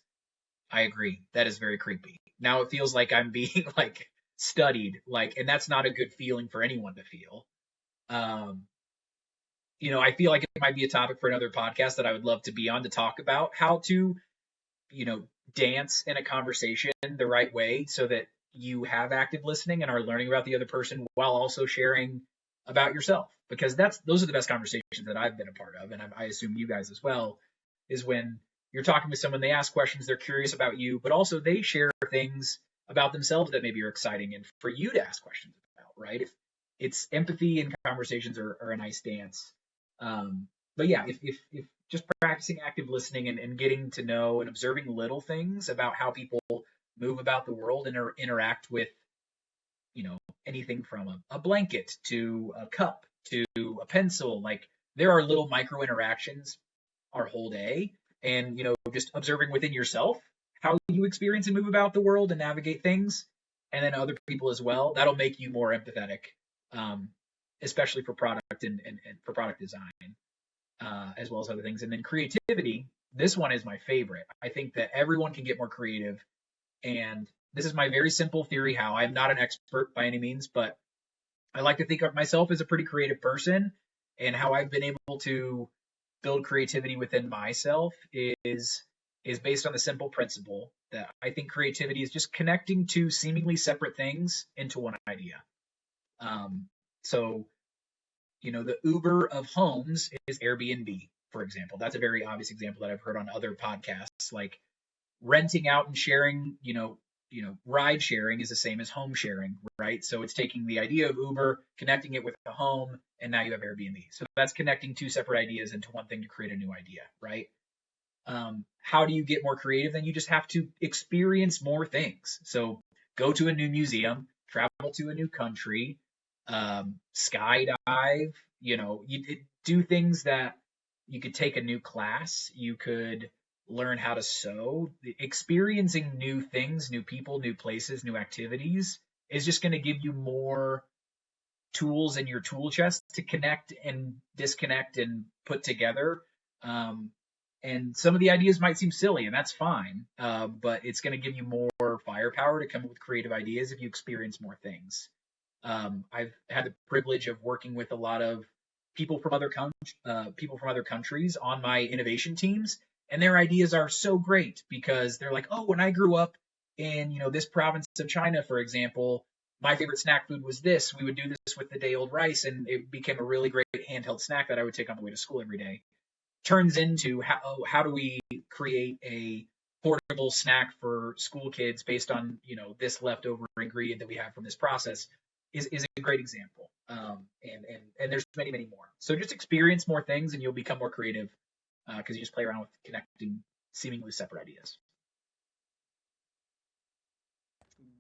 I agree. That is very creepy. Now it feels like I'm being like studied, like, and that's not a good feeling for anyone to feel. Um, I feel like it might be a topic for another podcast that I would love to be on to talk about how to, you know, dance in a conversation the right way so that you have active listening and are learning about the other person while also sharing about yourself. Because those are the best conversations that I've been a part of, and I assume you guys as well, is when you're talking with someone, they ask questions, they're curious about you, but also they share things about themselves that maybe are exciting and for you to ask questions about, right? If it's empathy and conversations are a nice dance. But yeah, if just practicing active listening and getting to know and observing little things about how people move about the world and interact with, you know, anything from a blanket to a cup to a pencil. Like there are little micro interactions our whole day. And, just observing within yourself how you experience and move about the world and navigate things, and then other people as well. That'll make you more empathetic, um, especially for product and for product design, as well as other things. And then creativity. This one is my favorite. I think that everyone can get more creative. And this is my very simple theory how I'm not an expert by any means, but I like to think of myself as a pretty creative person. And how I've been able to build creativity within myself is based on the simple principle that I think creativity is just connecting two seemingly separate things into one idea. So the Uber of homes is Airbnb, for example. That's a very obvious example that I've heard on other podcasts. Like renting out and sharing, ride sharing is the same as home sharing, right? So it's taking the idea of Uber, connecting it with a home, and now you have Airbnb. So that's connecting two separate ideas into one thing to create a new idea, right? How do you get more creative? Then you just have to experience more things. So go to a new museum, travel to a new country, skydive, you do things that you could take a new class, you could learn how to sew. Experiencing new things, new people, new places, new activities is just going to give you more tools in your tool chest to connect and disconnect and put together. And some of the ideas might seem silly, and that's fine, but it's going to give you more firepower to come up with creative ideas if you experience more things. I've had the privilege of working with a lot of people from people from other countries on my innovation teams, and their ideas are so great because they're like, oh, when I grew up in this province of China, for example, my favorite snack food was this. We would do this with the day old rice, and it became a really great handheld snack that I would take on the way to school every day. Turns into how do we create a portable snack for school kids based on this leftover ingredient that we have from this process is a great example. And there's many more. So just experience more things and you'll become more creative because you just play around with connecting seemingly separate ideas.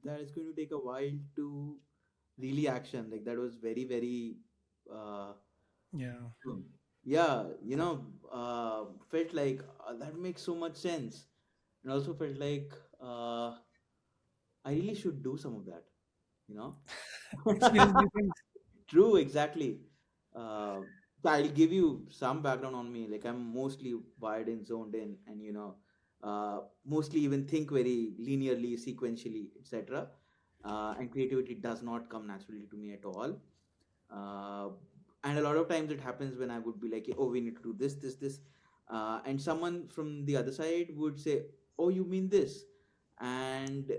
That is going to take a while to really action. Like that was very, very, uh, Yeah. yeah, felt like that makes so much sense. And also felt like I really should do some of that, you know? Experience new things. True, exactly. Uh, so I'll give you some background on me. Like I'm mostly wired and zoned in, and mostly even think very linearly, sequentially, etc. And creativity does not come naturally to me at all. uh, and a lot of times it happens when I would be like, oh, we need to do this, and someone from the other side would say, oh, you mean this, and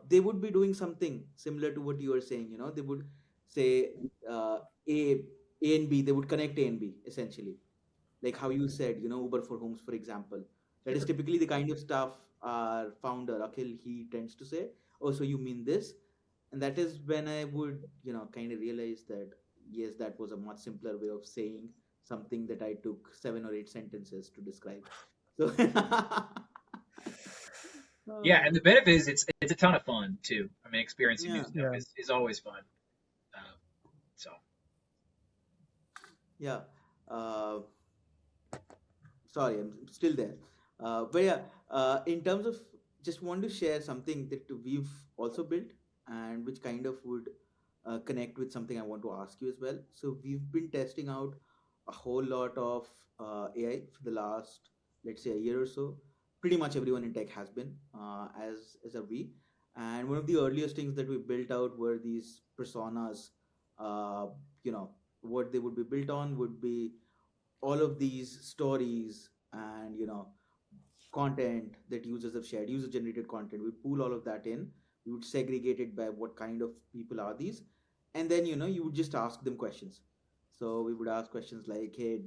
they would be doing something similar to what you are saying. They would say a a and b, they would connect a and b essentially, like how you said, Uber for homes, for example. That is Sure. typically the kind of stuff our founder Akhil, he tends to say, oh, so you mean this. And that is when I would kind of realize that yes, that was a much simpler way of saying something that I took 7 or 8 sentences to describe. So Yeah, and Oh, the benefit is it's a ton of fun too. I mean, experiencing new yeah, stuff Yeah. is always fun. Uh, so yeah. Uh, Sorry, I'm still there. But yeah, in terms of just want to share something that we've also built and which kind of would connect with something I want to ask you as well. So we've been testing out a whole lot of AI for the last, let's say, a year or so. Pretty much everyone in tech has been, as are we. And one of the earliest things that we built out were these personas. Uh, you know, what they would be built on would be all of these stories and content that users have shared, user generated content. We pool all of that in. We would segregate it by what kind of people are these, and then you would just ask them questions. So we would ask questions like, hey,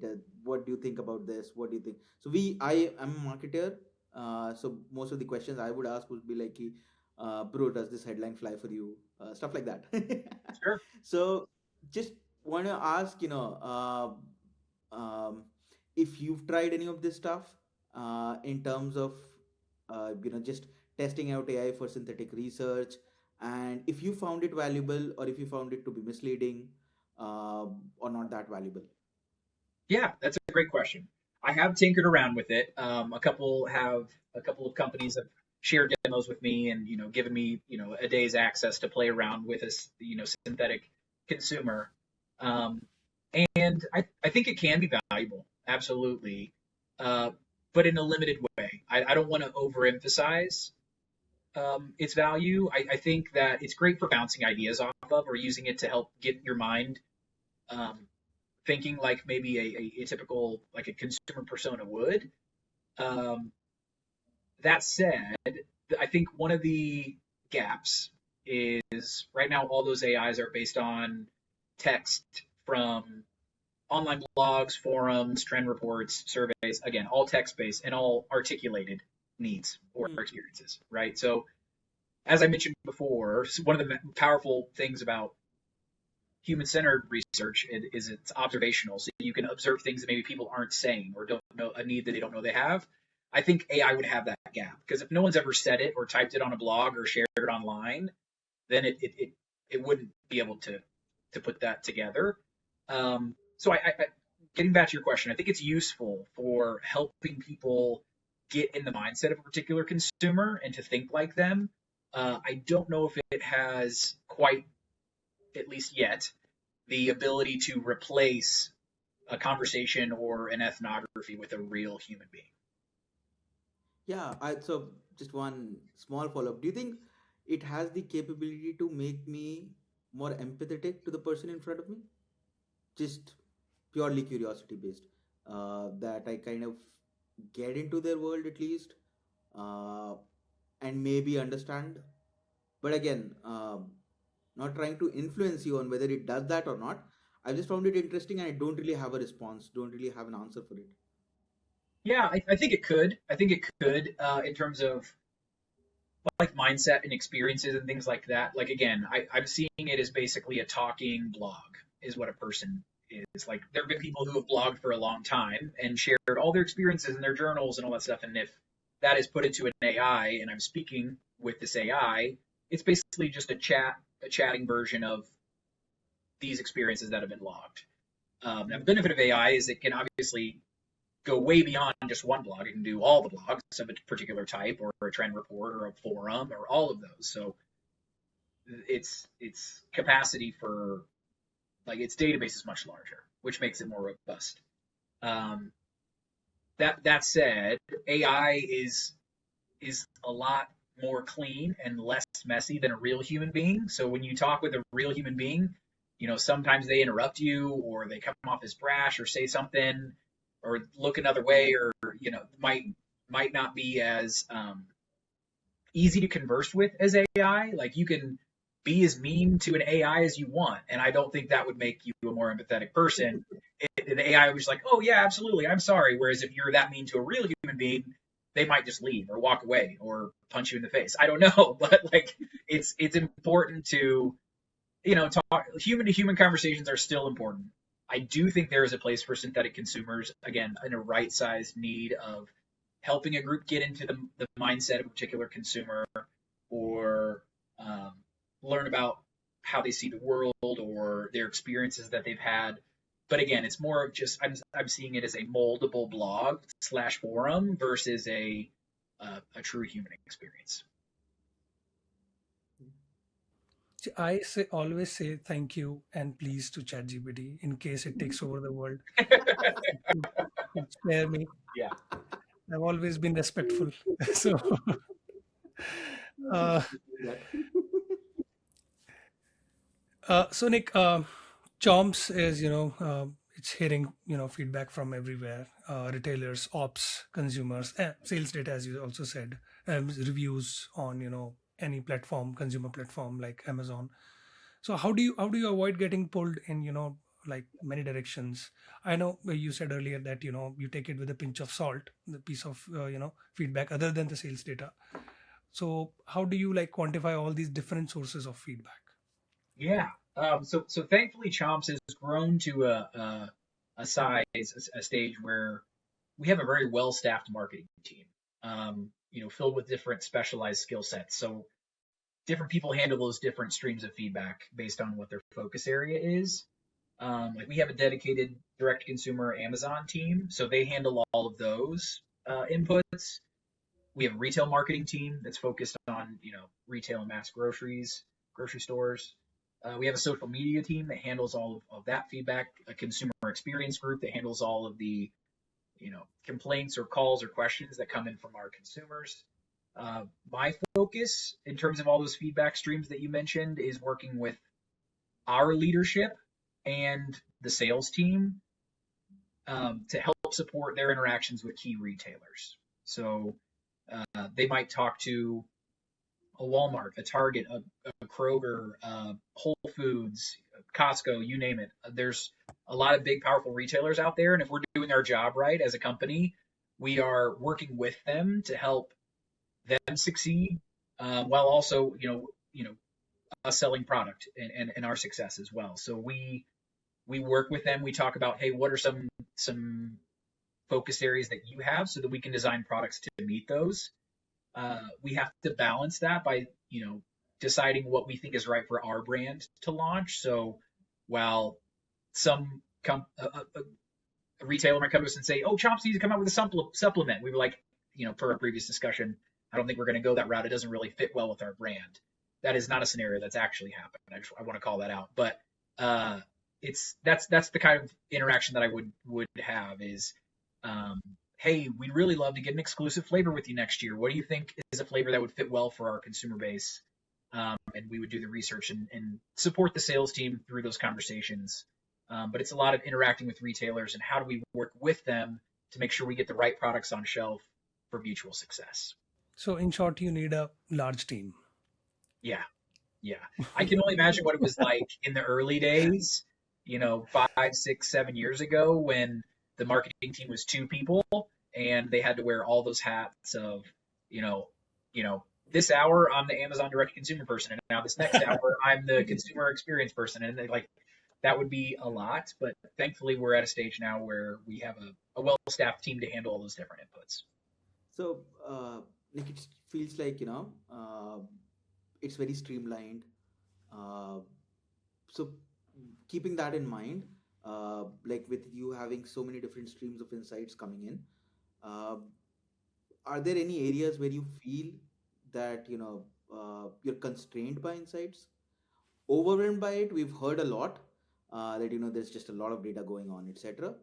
what do you think about this, what do you think? So I am a marketer, so most of the questions I would ask would be like, bro, does this headline fly for you, stuff like that. sure. So just want to ask, if you've tried any of this stuff in terms of just testing out AI for synthetic research, and if you found it valuable or if you found it to be misleading, or not that valuable. Yeah, that's a great question. I have tinkered around with it. A couple of companies have shared demos with me and given me a day's access to play around with this synthetic consumer. Um, and I think it can be valuable, absolutely, uh, but in a limited way. I don't want to overemphasize its value. I think that it's great for bouncing ideas off of or using it to help get your mind um, thinking like maybe a typical like a consumer persona would. Um, that said, I think one of the gaps is right now all those AIs are based on text from online blogs, forums, trend reports, surveys, again, all text based and all articulated needs or Hmm. experiences, right? So, as I mentioned before, one of the powerful things about human centered research is it's observational. So you can observe things that maybe people aren't saying or don't know a need that they don't know they have. I think AI would have that gap because if no one's ever said it or typed it on a blog or shared it online, then it wouldn't be able to put that together. So getting back to your question, I think it's useful for helping people get in the mindset of a particular consumer and to think like them. I don't know if it has quite, at least yet, the ability to replace a conversation or an ethnography with a real human being. Yeah, so just one small follow up. Do you think it has the capability to make me more empathetic to the person in front of me? Just purely curiosity based. That I kind of get into their world at least, uh, and maybe understand. But again, not trying to influence you on whether it does that or not. I just found it interesting, and I don't really have a response. Don't really have an answer for it. Yeah, I think it could. I think it could in terms of like mindset and experiences and things like that. Like again, I'm seeing it as basically a talking blog is what a person is. Like there have been people who have blogged for a long time and shared all their experiences in their journals and all that stuff. And if that is put into an AI and I'm speaking with this AI, it's basically just a chatting version of these experiences that have been logged. Now the benefit of AI is it can obviously go way beyond just one blog. It can do all the blogs of a particular type, or a trend report, or a forum, or all of those. So its capacity for like its database is much larger, which makes it more robust. Um, that said, AI is a lot more clean and less messy than a real human being. So when you talk with a real human being, sometimes they interrupt you or they come off as brash or say something or look another way or might not be as easy to converse with as AI. Like you can be as mean to an AI as you want, and I don't think that would make you a more empathetic person. The AI was like, "Oh yeah, absolutely, I'm sorry." Whereas if you're that mean to a real human being, they might just leave or walk away or punch you in the face. I don't know, but like it's important to talk. Human to human conversations are still important. I do think there is a place for synthetic consumers, again, in a right sized need of helping a group get into the mindset of a particular consumer, or learn about how they see the world or their experiences that they've had. But again, it's more of just I'm seeing it as a moldable blog slash forum versus a true human experience. Always say thank you and please to ChatGPT in case it takes over the world. Spare me. Yeah. I've always been respectful. So, uh, That. so Nick, Chomps is, it's hearing, feedback from everywhere, retailers, ops, consumers, sales data, as you also said, reviews on, any platform, consumer platform like Amazon. So how do you avoid getting pulled in, like many directions? I know you said earlier that, you take it with a pinch of salt, the piece of, feedback other than the sales data. So how do you like quantify all these different sources of feedback? Yeah. So thankfully, Chomps has grown to a size, a stage where we have a very well staffed marketing team, filled with different specialized skill sets. So different people handle those different streams of feedback based on what their focus area is. Like we have a dedicated direct to consumer Amazon team, so they handle all of those inputs. We have a retail marketing team that's focused on, retail and mass grocery stores. We have a social media team that handles all of that feedback, a consumer experience group that handles all of the, complaints or calls or questions that come in from our consumers. My focus in terms of all those feedback streams that you mentioned is working with our leadership and the sales team to help support their interactions with key retailers. So they might talk to a Walmart, a Target, a Kroger, Whole Foods, Costco, you name it. There's a lot of big, powerful retailers out there, and if we're doing our job right as a company, we are working with them to help them succeed, while also, us selling product and our success as well. So we work with them. We talk about, hey, what are some focus areas that you have so that we can design products to meet those. We have to balance that by, deciding what we think is right for our brand to launch. So while a retailer might come to us and say, "Oh, Chomps needs to come out with a supplement," we were like, per our previous discussion, I don't think we're going to go that route. It doesn't really fit well with our brand. That is not a scenario that's actually happened. I want to call that out. But that's the kind of interaction that I would have is, hey, we'd really love to get an exclusive flavor with you next year. What do you think is a flavor that would fit well for our consumer base? And we would do the research and support the sales team through those conversations. But it's a lot of interacting with retailers and how do we work with them to make sure we get the right products on shelf for mutual success. So in short, you need a large team. Yeah. I can only imagine what it was like in the early days, 5, 6, 7 years ago when the marketing team was 2 people and they had to wear all those hats of, this hour I'm the Amazon direct consumer person, and now this next hour I'm the consumer experience person, and that would be a lot. But thankfully, we're at a stage now where we have a well-staffed team to handle all those different inputs. So, like it feels like it's very streamlined. Uh, so, keeping that in mind, like with you having so many different streams of insights coming in, uh, are there any areas where you feel that you're constrained by insights, overwhelmed by it? We've heard a lot that there's just a lot of data going on, etc.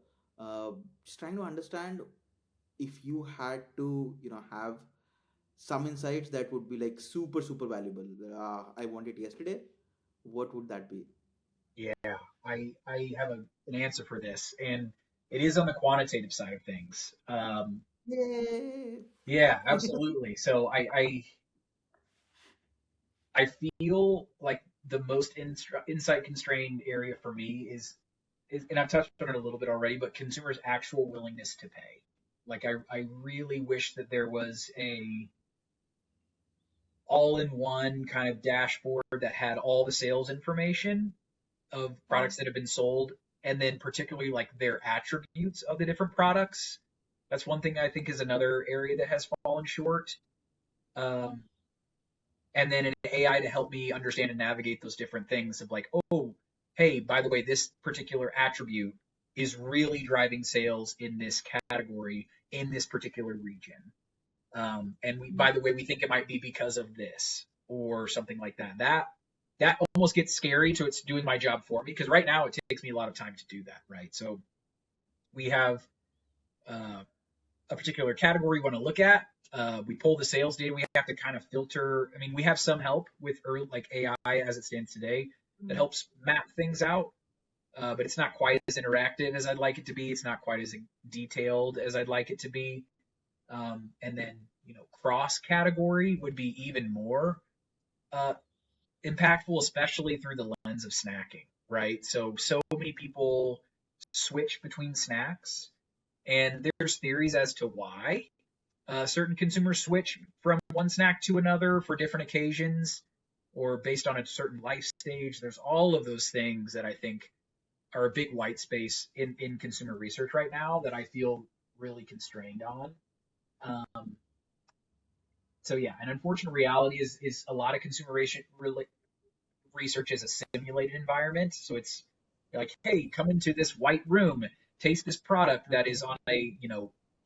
Just trying to understand if you had to have some insights that would be like super super valuable. I want it yesterday. What would that be? Yeah, I have an answer for this, and it is on the quantitative side of things. Yay! Yeah, absolutely. So I feel like the most insight constrained area for me is, and I've touched on it a little bit already, but consumers' actual willingness to pay. Like I really wish that there was a all-in-one kind of dashboard that had all the sales information of products that have been sold, and then particularly like their attributes of the different products, That's one thing I think is another area that has fallen short. Um, and then an AI to help me understand and navigate those different things of like, oh, hey, by the way, this particular attribute is really driving sales in this category in this particular region. And we, by the way, we think it might be because of this or something like that. That almost gets scary. So it's doing my job for me because right now it takes me a lot of time to do that. Right. So we have a particular category we want to look at. We pull the sales data. We have to kind of filter. I mean, we have some help with early, like AI as it stands today that helps map things out, but it's not quite as interactive as I'd like it to be. It's not quite as detailed as I'd like it to be. And then, cross category would be even more impactful, especially through the lens of snacking, right? So many people switch between snacks, and there's theories as to why certain consumers switch from one snack to another for different occasions or based on a certain life stage. There's all of those things that I think are a big white space in consumer research right now that I feel really constrained on. So yeah, an unfortunate reality is a lot of consumer research is a simulated environment. So it's like, hey, come into this white room, taste this product that is on a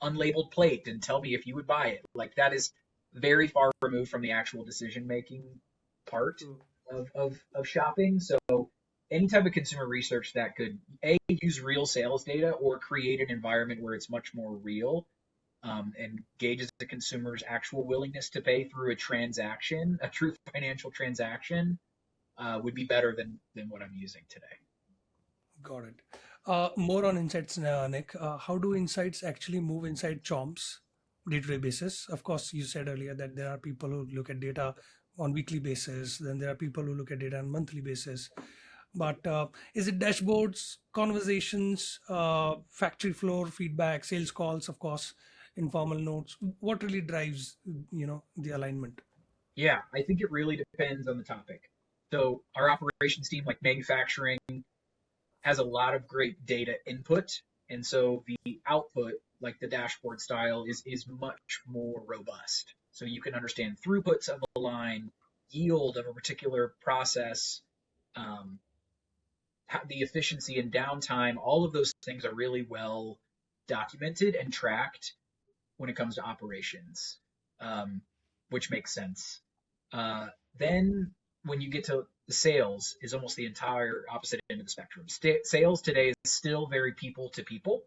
unlabeled plate, and tell me if you would buy it. Like that is very far removed from the actual decision making part of shopping. So any type of consumer research that could use real sales data or create an environment where it's much more real and gauges the consumer's actual willingness to pay through a transaction, a true financial transaction, would be better than what I'm using today. Got it. More on insights, Nick. How do insights actually move inside Chomps day-to-day basis? Of course, you said earlier that there are people who look at data on weekly basis. Then there are people who look at data on monthly basis. But is it dashboards, conversations, factory floor feedback, sales calls, of course, informal notes? What really drives, the alignment? Yeah, I think it really depends on the topic. So our operations team, like manufacturing, has a lot of great data input. And so the output, like the dashboard style, is much more robust. So you can understand throughputs of a line, yield of a particular process, um, the efficiency and downtime. All of those things are really well documented and tracked when it comes to operations, which makes sense. Then when you get to the sales is almost the entire opposite end of the spectrum. Sales today is still very people to people.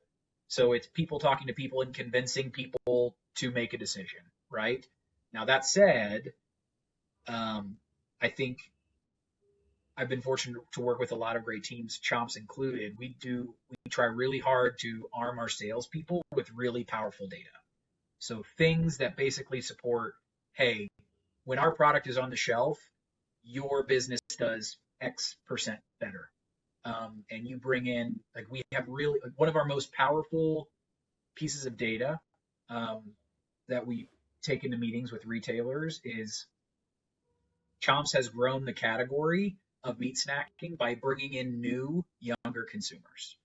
So it's people talking to people and convincing people to make a decision, right? Now that said, I think I've been fortunate to work with a lot of great teams, Chomps included. We try really hard to arm our salespeople with really powerful data. So things that basically support, hey, when our product is on the shelf, your business does X% better. And you bring in, like we have really, one of our most powerful pieces of data that we take into meetings with retailers is Chomps has grown the category of meat snacking by bringing in new, younger consumers.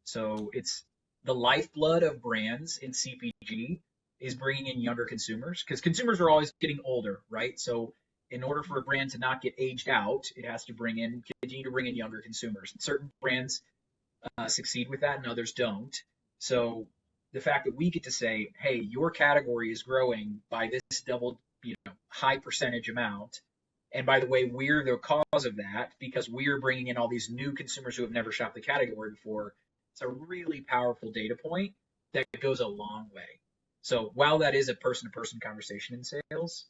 So it's the lifeblood of brands in CPG is bringing in younger consumers because consumers are always getting older, right? So in order for a brand to not get aged out, it has to continue to bring in younger consumers. And certain brands succeed with that and others don't. So the fact that we get to say, hey, your category is growing by this double, high percentage amount. And by the way, we're the cause of that because we're bringing in all these new consumers who have never shopped the category before. It's a really powerful data point that goes a long way. So while that is a person-to-person conversation in sales,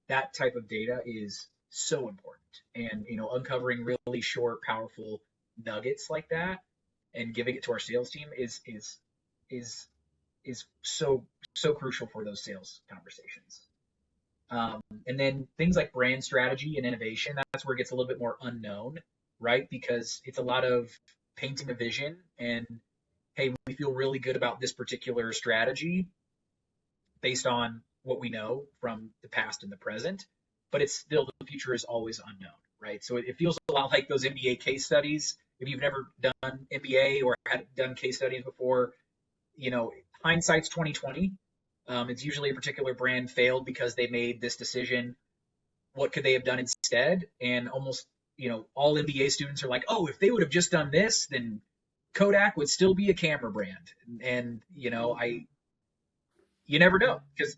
that type of data is so important. And uncovering really short, powerful nuggets like that and giving it to our sales team is so crucial for those sales conversations. And then things like brand strategy and innovation, that's where it gets a little bit more unknown, right? Because it's a lot of painting a vision and, hey, we feel really good about this particular strategy based on what we know from the past and the present, but it's still, the future is always unknown, right? So it feels a lot like those MBA case studies. If you've never done MBA or had done case studies before, hindsight's 2020. It's usually a particular brand failed because they made this decision. What could they have done instead? And almost, all MBA students are like, oh, if they would have just done this, then Kodak would still be a camera brand. And you never know because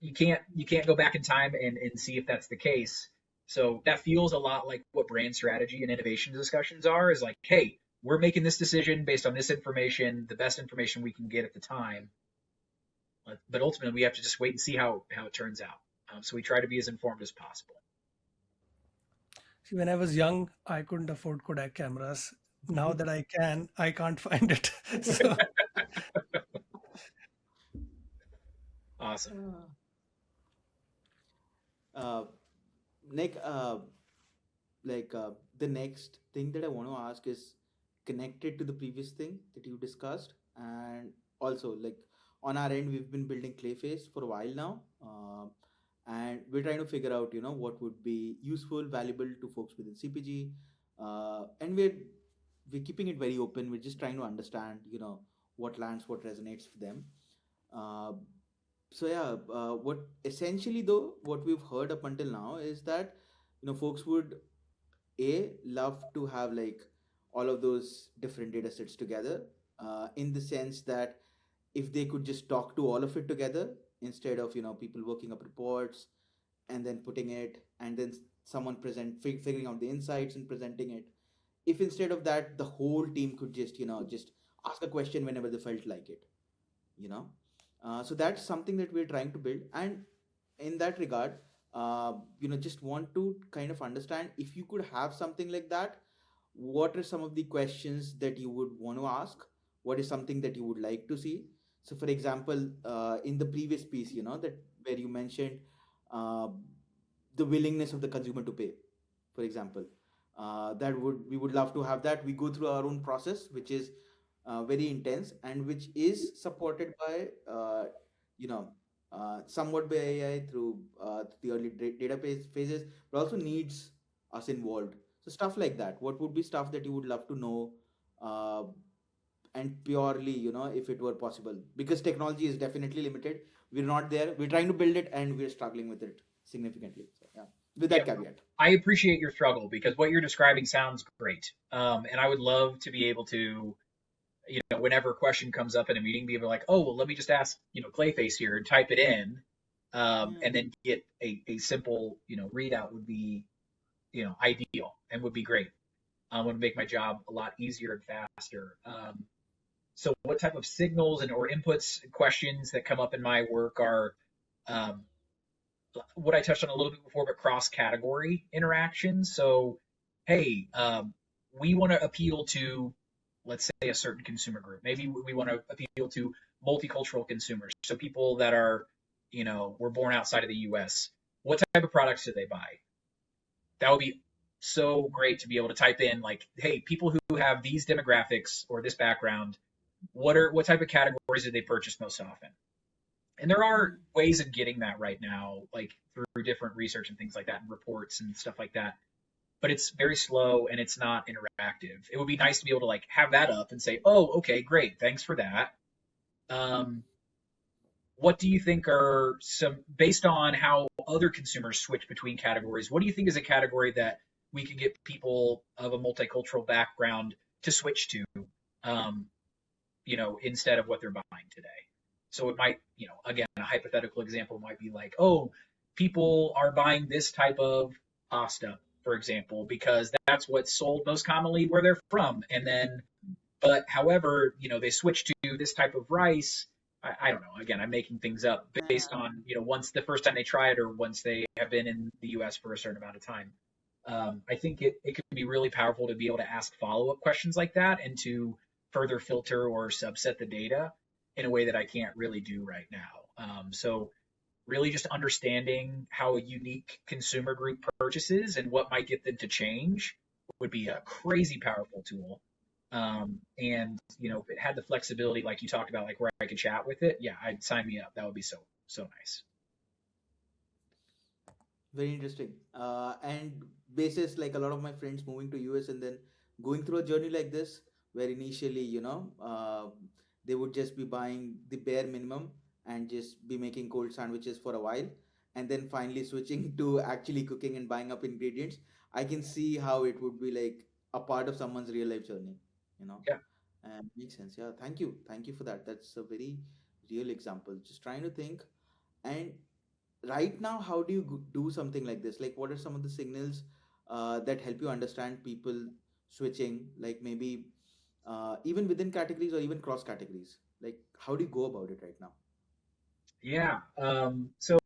you can't go back in time and see if that's the case. So that feels a lot like what brand strategy and innovation discussions are. Is like, hey, we're making this decision based on this information, the best information we can get at the time. But ultimately, we have to just wait and see how it turns out. So we try to be as informed as possible. See, when I was young, I couldn't afford Kodak cameras. Now that I can, I can't find it. So Awesome. Uh, Nick, the next thing that I want to ask is connected to the previous thing that you discussed, and also like on our end, we've been building Clayface for a while now, and we're trying to figure out, what would be useful, valuable to folks within CPG, and we're keeping it very open. We're just trying to understand, what lands, what resonates for them. Uh, so yeah, what essentially though, what we've heard up until now is that folks would love to have like all of those different data sets together, in the sense that if they could just talk to all of it together instead of people working up reports and then putting it and then someone figuring out the insights and presenting it, if instead of that the whole team could just ask a question whenever they felt like it, you know so that's something that we're trying to build. And in that regard, just want to kind of understand, if you could have something like that, what are some of the questions that you would want to ask? What is something that you would like to see? So for example, in the previous piece, that where you mentioned uh, the willingness of the consumer to pay, for example, that would we would love to have that. We go through our own process, which is very intense and which is supported by you know somewhat by AI through the early database phases, but also needs us involved. So stuff like that. What would be stuff that you would love to know, uh, and purely, if it were possible, because technology is definitely limited. We're not there. We're trying to build it, and we're struggling with it significantly. So yeah, with Yeah, that caveat. I appreciate your struggle because what you're describing sounds great. And I would love to be able to, whenever a question comes up in a meeting, be able to like, oh, well, let me just ask, Clayface here and type it in, Yeah. and then get a simple, readout would be, ideal and would be great. Would make my job a lot easier and faster. So what type of signals and or inputs questions that come up in my work are um, what I touched on a little bit before, but cross category interactions. So, hey, we want to appeal to, let's say, a certain consumer group. Maybe we want to appeal to multicultural consumers. So people that are, were born outside of the US. What type of products do they buy? That would be so great to be able to type in like, hey, people who have these demographics or this background, what type of categories do they purchase most often? And there are ways of getting that right now, like through different research and things like that, and reports and stuff like that. But it's very slow and it's not interactive. It would be nice to be able to like have that up and say, oh, okay, great, thanks for that. Um, what do you think are some, based on how other consumers switch between categories, what do you think is a category that we could get people of a multicultural background to switch to, um, instead of what they're buying today? So it might, again, a hypothetical example might be like, oh, people are buying this type of pasta, for example, because that's what's sold most commonly where they're from. And then, but however, they switch to this type of rice. I don't know. Again, I'm making things up based on, once the first time they try it or once they have been in the US for a certain amount of time. I think it could be really powerful to be able to ask follow-up questions like that and to further filter or subset the data in a way that I can't really do right now. So really just understanding how a unique consumer group purchases and what might get them to change would be a crazy powerful tool. And if it had the flexibility like you talked about, like where I could chat with it, yeah, I'd sign me up. That would be so nice. Very interesting. And basis like a lot of my friends moving to US and then going through a journey like this, where initially, they would just be buying the bare minimum and just be making cold sandwiches for a while, and then finally switching to actually cooking and buying up ingredients. I can see how it would be like a part of someone's real life journey, you know. Yeah. And makes sense. Yeah, thank you for that. That's a very real example. Just trying to think. And right now, how do you do something like this? Like, what are some of the signals that help you understand people switching, like maybe even within categories or even cross categories? Like, how do you go about it right now? Yeah. So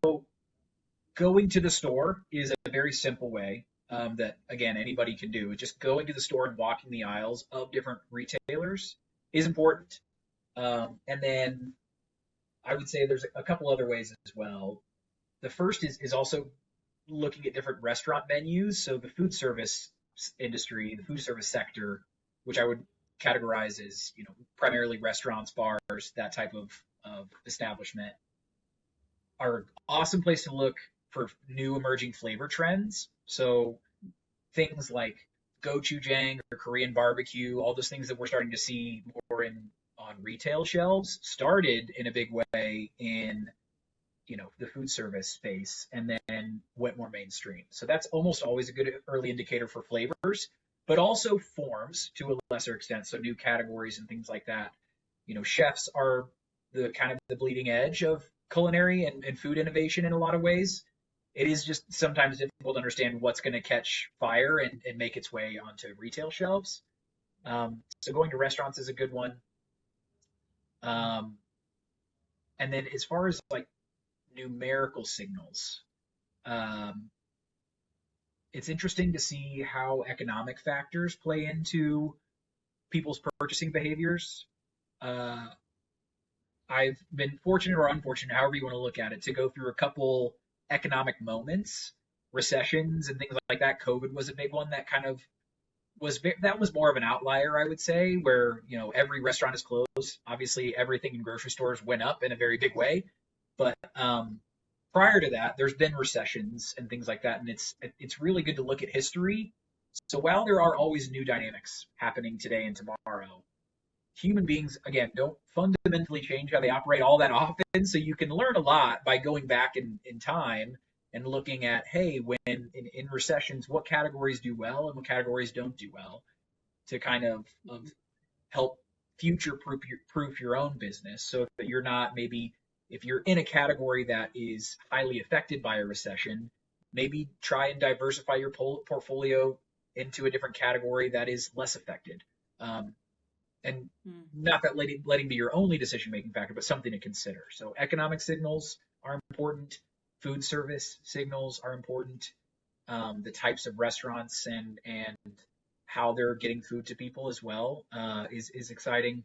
going to the store is a very simple way that, again, anybody can do. Just going to the store and walking the aisles of different retailers is important. And then I would say there's a couple other ways as well. The first is also looking at different restaurant menus. So the food service industry, the food service sector, which I would categorize as, primarily restaurants, bars, that type of establishment, are an awesome place to look for new emerging flavor trends. So things like gochujang or Korean barbecue, all those things that we're starting to see more in on retail shelves, started in a big way in the food service space and then went more mainstream. So that's almost always a good early indicator for flavors, but also forms to a lesser extent. So new categories and things like that. Chefs are the kind of the bleeding edge of culinary and food innovation in a lot of ways. It is just sometimes difficult to understand what's going to catch fire and make its way onto retail shelves. So going to restaurants is a good one. And then as far as like numerical signals, um, it's interesting to see how economic factors play into people's purchasing behaviors. Uh, I've been fortunate or unfortunate, however you want to look at it, to go through a couple economic moments, recessions and things like that. COVID was a big one that kind of that was more of an outlier, I would say, where every restaurant is closed. Obviously, everything in grocery stores went up in a very big way, but prior to that, there's been recessions and things like that, and it's really good to look at history. So while there are always new dynamics happening today and tomorrow, human beings, again, don't fundamentally change how they operate all that often. So you can learn a lot by going back in time and looking at, hey, when in recessions, what categories do well and what categories don't do well, to kind of help future proof your own business, so that you're not, maybe if you're in a category that is highly affected by a recession, maybe try and diversify your portfolio into a different category that is less affected. And not that letting be your only decision making factor, but something to consider. So economic signals are important. Food service signals are important. The types of restaurants and how they're getting food to people as well is exciting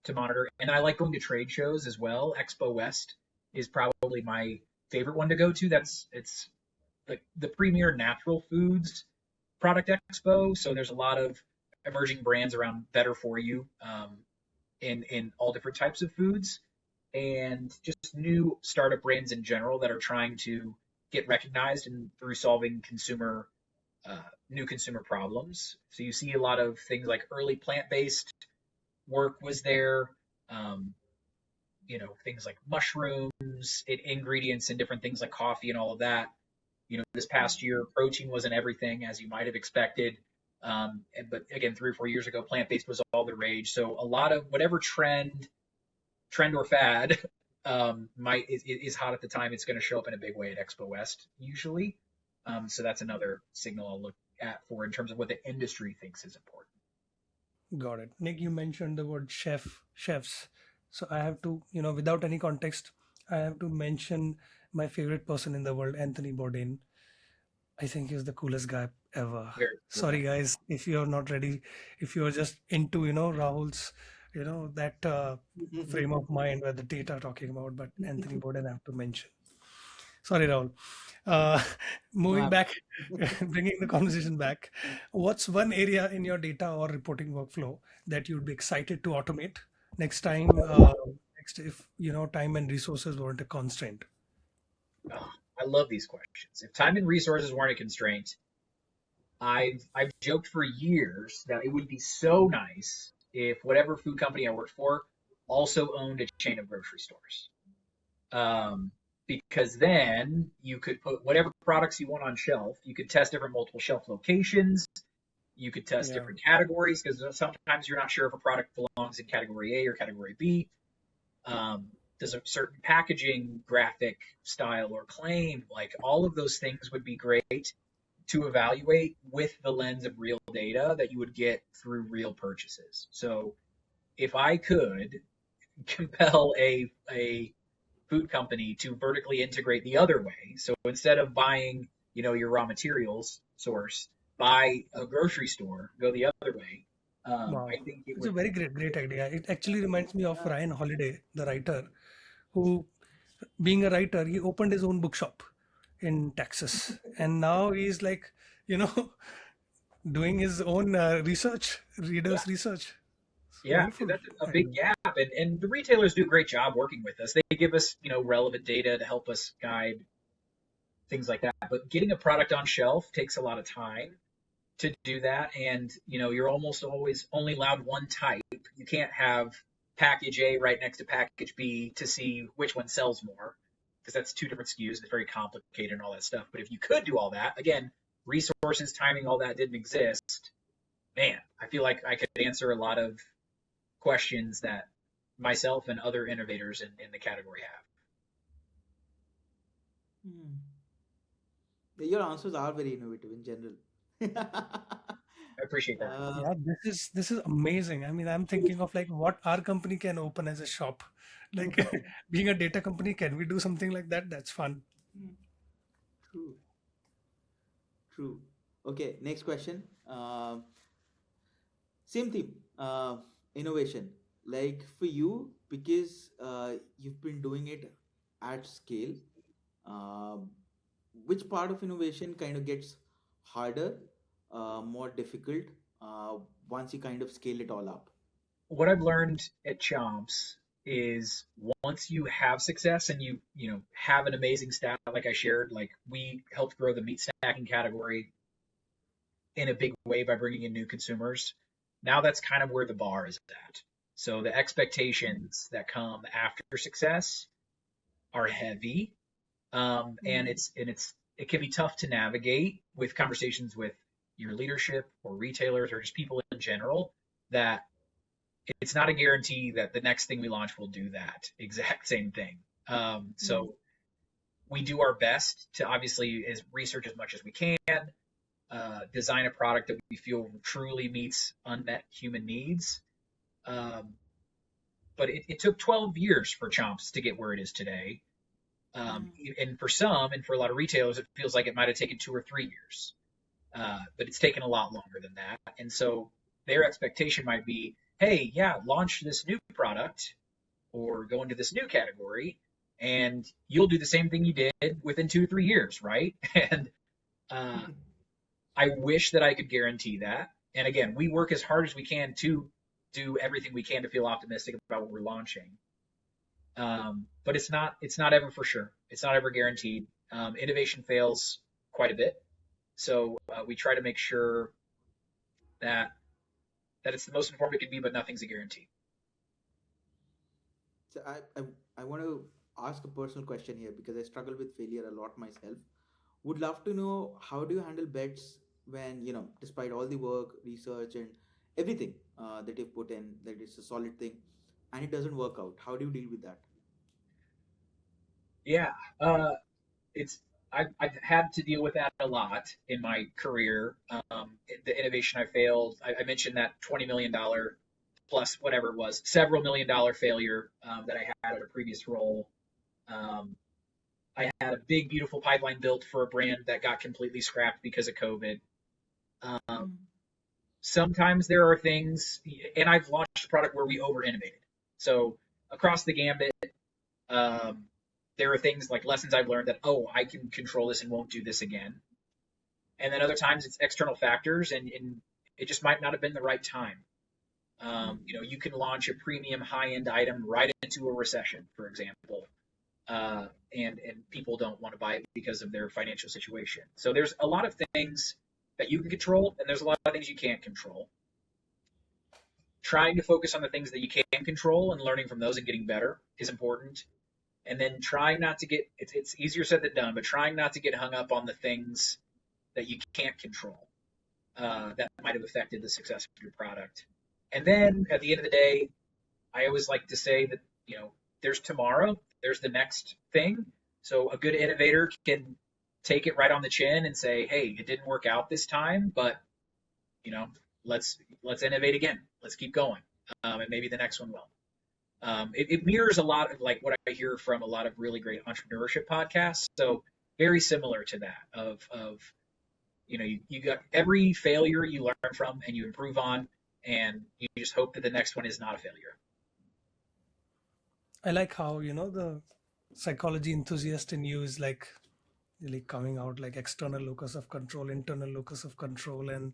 to monitor. And I like going to trade shows as well. Expo West is probably my favorite one to go to. It's like the premier natural foods product expo. So there's a lot of emerging brands around better for you in all different types of foods, and just new startup brands in general that are trying to get recognized and through solving new consumer problems. So you see a lot of things like early plant-based work was there. Um, things like mushrooms, ingredients, and different things like coffee and all of that. This past year, protein wasn't everything, as you might have expected. But again, 3 or 4 years ago, plant-based was all the rage. So a lot of whatever trend or fad is hot at the time, it's going to show up in a big way at Expo West usually. So that's another signal I'll look at for in terms of what the industry thinks is important. Got it. Nick, you mentioned the word chefs. So I have to, without any context, I have to mention my favorite person in the world, Anthony Bourdain. I think he's the coolest guy ever. Very cool. Sorry, guys, if you're not ready, if you're just into, Rahul's, that frame of mind where the data talking about, but Anthony Bourdain I have to mention. Sorry, Rahul. Uh, moving back, bringing the conversation back, what's one area in your data or reporting workflow that you'd be excited to automate next time? Next, if time and resources weren't a constraint. Oh, I love these questions. If time and resources weren't a constraint, I've joked for years that it would be so nice if whatever food company I worked for also owned a chain of grocery stores. Um, because then you could put whatever products you want on shelf. You could test different multiple shelf locations. You could test Yeah. different categories because sometimes you're not sure if a product belongs in category A or category B. Does a certain packaging, graphic style, or claim, like all of those things would be great to evaluate with the lens of real data that you would get through real purchases. So if I could compel a food company to vertically integrate the other way, so instead of buying, your raw materials source, buy a grocery store, go the other way. Wow. I think it It's a would. very great idea. It actually reminds me of Ryan Holiday, the writer, who, being a writer, he opened his own bookshop in Texas. And now he's like, you know, doing his own research, Yeah, readers' research. So yeah, wonderful that's a big idea. gap, and the retailers do a great job working with us. They give us, relevant data to help us guide things like that. But getting a product on shelf takes a lot of time to do that, and you're almost always only allowed one type. You can't have package A right next to package B to see which one sells more, because that's two different SKUs. It's very complicated and all that stuff. But if you could do all that, again, resources, timing, all that didn't exist, man, I feel like I could answer a lot of questions that myself and other innovators in the category have. Hmm. Your answers are very innovative in general. I appreciate that. uh, Yeah, this is amazing. I mean, I'm thinking of like what our company can open as a shop. Like being a data company, can we do something like that? That's fun. true, true. Okay, next question. Same theme, innovation. Like for you, because you've been doing it at scale, uh, which part of innovation kind of gets harder, more difficult, uh, once you kind of scale it all up? What I've learned at Chomps is once you have success and you have an amazing stat like I shared, like we helped grow the meat snacking category in a big way by bringing in new consumers. Now that's kind of where the bar is at. So the expectations that come after success are heavy, and Mm. it can be tough to navigate with conversations with your leadership or retailers or just people in general, that it's not a guarantee that the next thing we launch will do that exact same thing. Mm. So we do our best to obviously is research as much as we can, design a product that we feel truly meets unmet human needs. Um, but it took 12 years for Chomps to get where it is today. Mm. And for some, and for a lot of retailers, it feels like it might have taken 2 or 3 years. But it's taken a lot longer than that. And so their expectation might be, hey, yeah, launch this new product or go into this new category, and you'll do the same thing you did within 2 or 3 years, right? And uh, I wish that I could guarantee that. And again, we work as hard as we can to do everything we can to feel optimistic about what we're launching. But it's not ever for sure. It's not ever guaranteed. Innovation fails quite a bit, so we try to make sure that it's the most important it can be, but nothing's a guarantee. So I want to ask a personal question here because I struggle with failure a lot myself. Would love to know how do you handle bets when, despite all the work, research, and everything that you've put in, that it's a solid thing, and it doesn't work out. How do you deal with that? Yeah, uh, it's I've had to deal with that a lot in my career. The innovation I failed. I mentioned that $20 million plus whatever it was, several $1 million failure that I had at a previous role. Um, I had a big, beautiful pipeline built for a brand that got completely scrapped because of COVID. Um, Mm. Sometimes there are things, and I've launched a product where we over innovated. So across the gambit, um, there are things like lessons I've learned that, oh, I can control this and won't do this again. And then other times it's external factors, and it just might not have been the right time. Mm. You can launch a premium high end item right into a recession, for example, and people don't want to buy it because of their financial situation. So there's a lot of things that you can control, and there's a lot of things you can't control. trying to focus on the things that you can control and learning from those and getting better is important. And then trying not to get, it's easier said than done, but trying not to get hung up on the things that you can't control that might have affected the success of your product. And then at the end of the day, I always like to say that, there's tomorrow, there's the next thing. So a good innovator can take it right on the chin and say, hey, it didn't work out this time, but you know, let's innovate again. Let's keep going, and maybe the next one will. It mirrors a lot of like what I hear from a lot of really great entrepreneurship podcasts. So very similar to that of you got every failure you learn from and you improve on, and you just hope that the next one is not a failure. I like how, the psychology enthusiast in you is like really coming out like external locus of control, internal locus of control. And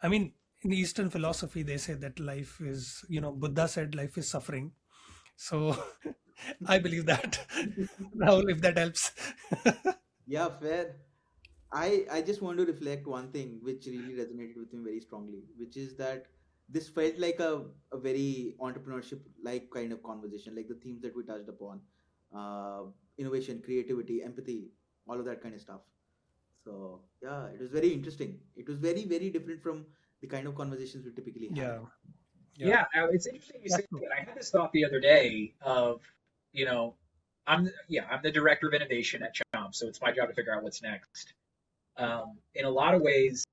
I mean, in Eastern philosophy, they say that life is, Buddha said life is suffering. So I believe that. Rahul, if that helps. Yeah, fair. I just want to reflect one thing which really resonated with me very strongly, which is that this felt like a very entrepreneurship like kind of conversation, like the themes that we touched upon, uh, innovation, creativity, empathy, all of that kind of stuff. So yeah, it was very interesting. It was very, very different from the kind of conversations we typically have. Yeah. Yeah. Yeah, it's interesting you say That's true. that. I had this thought the other day of, you know, I'm the director of innovation at Chomps, so it's my job to figure out what's next. In a lot of ways,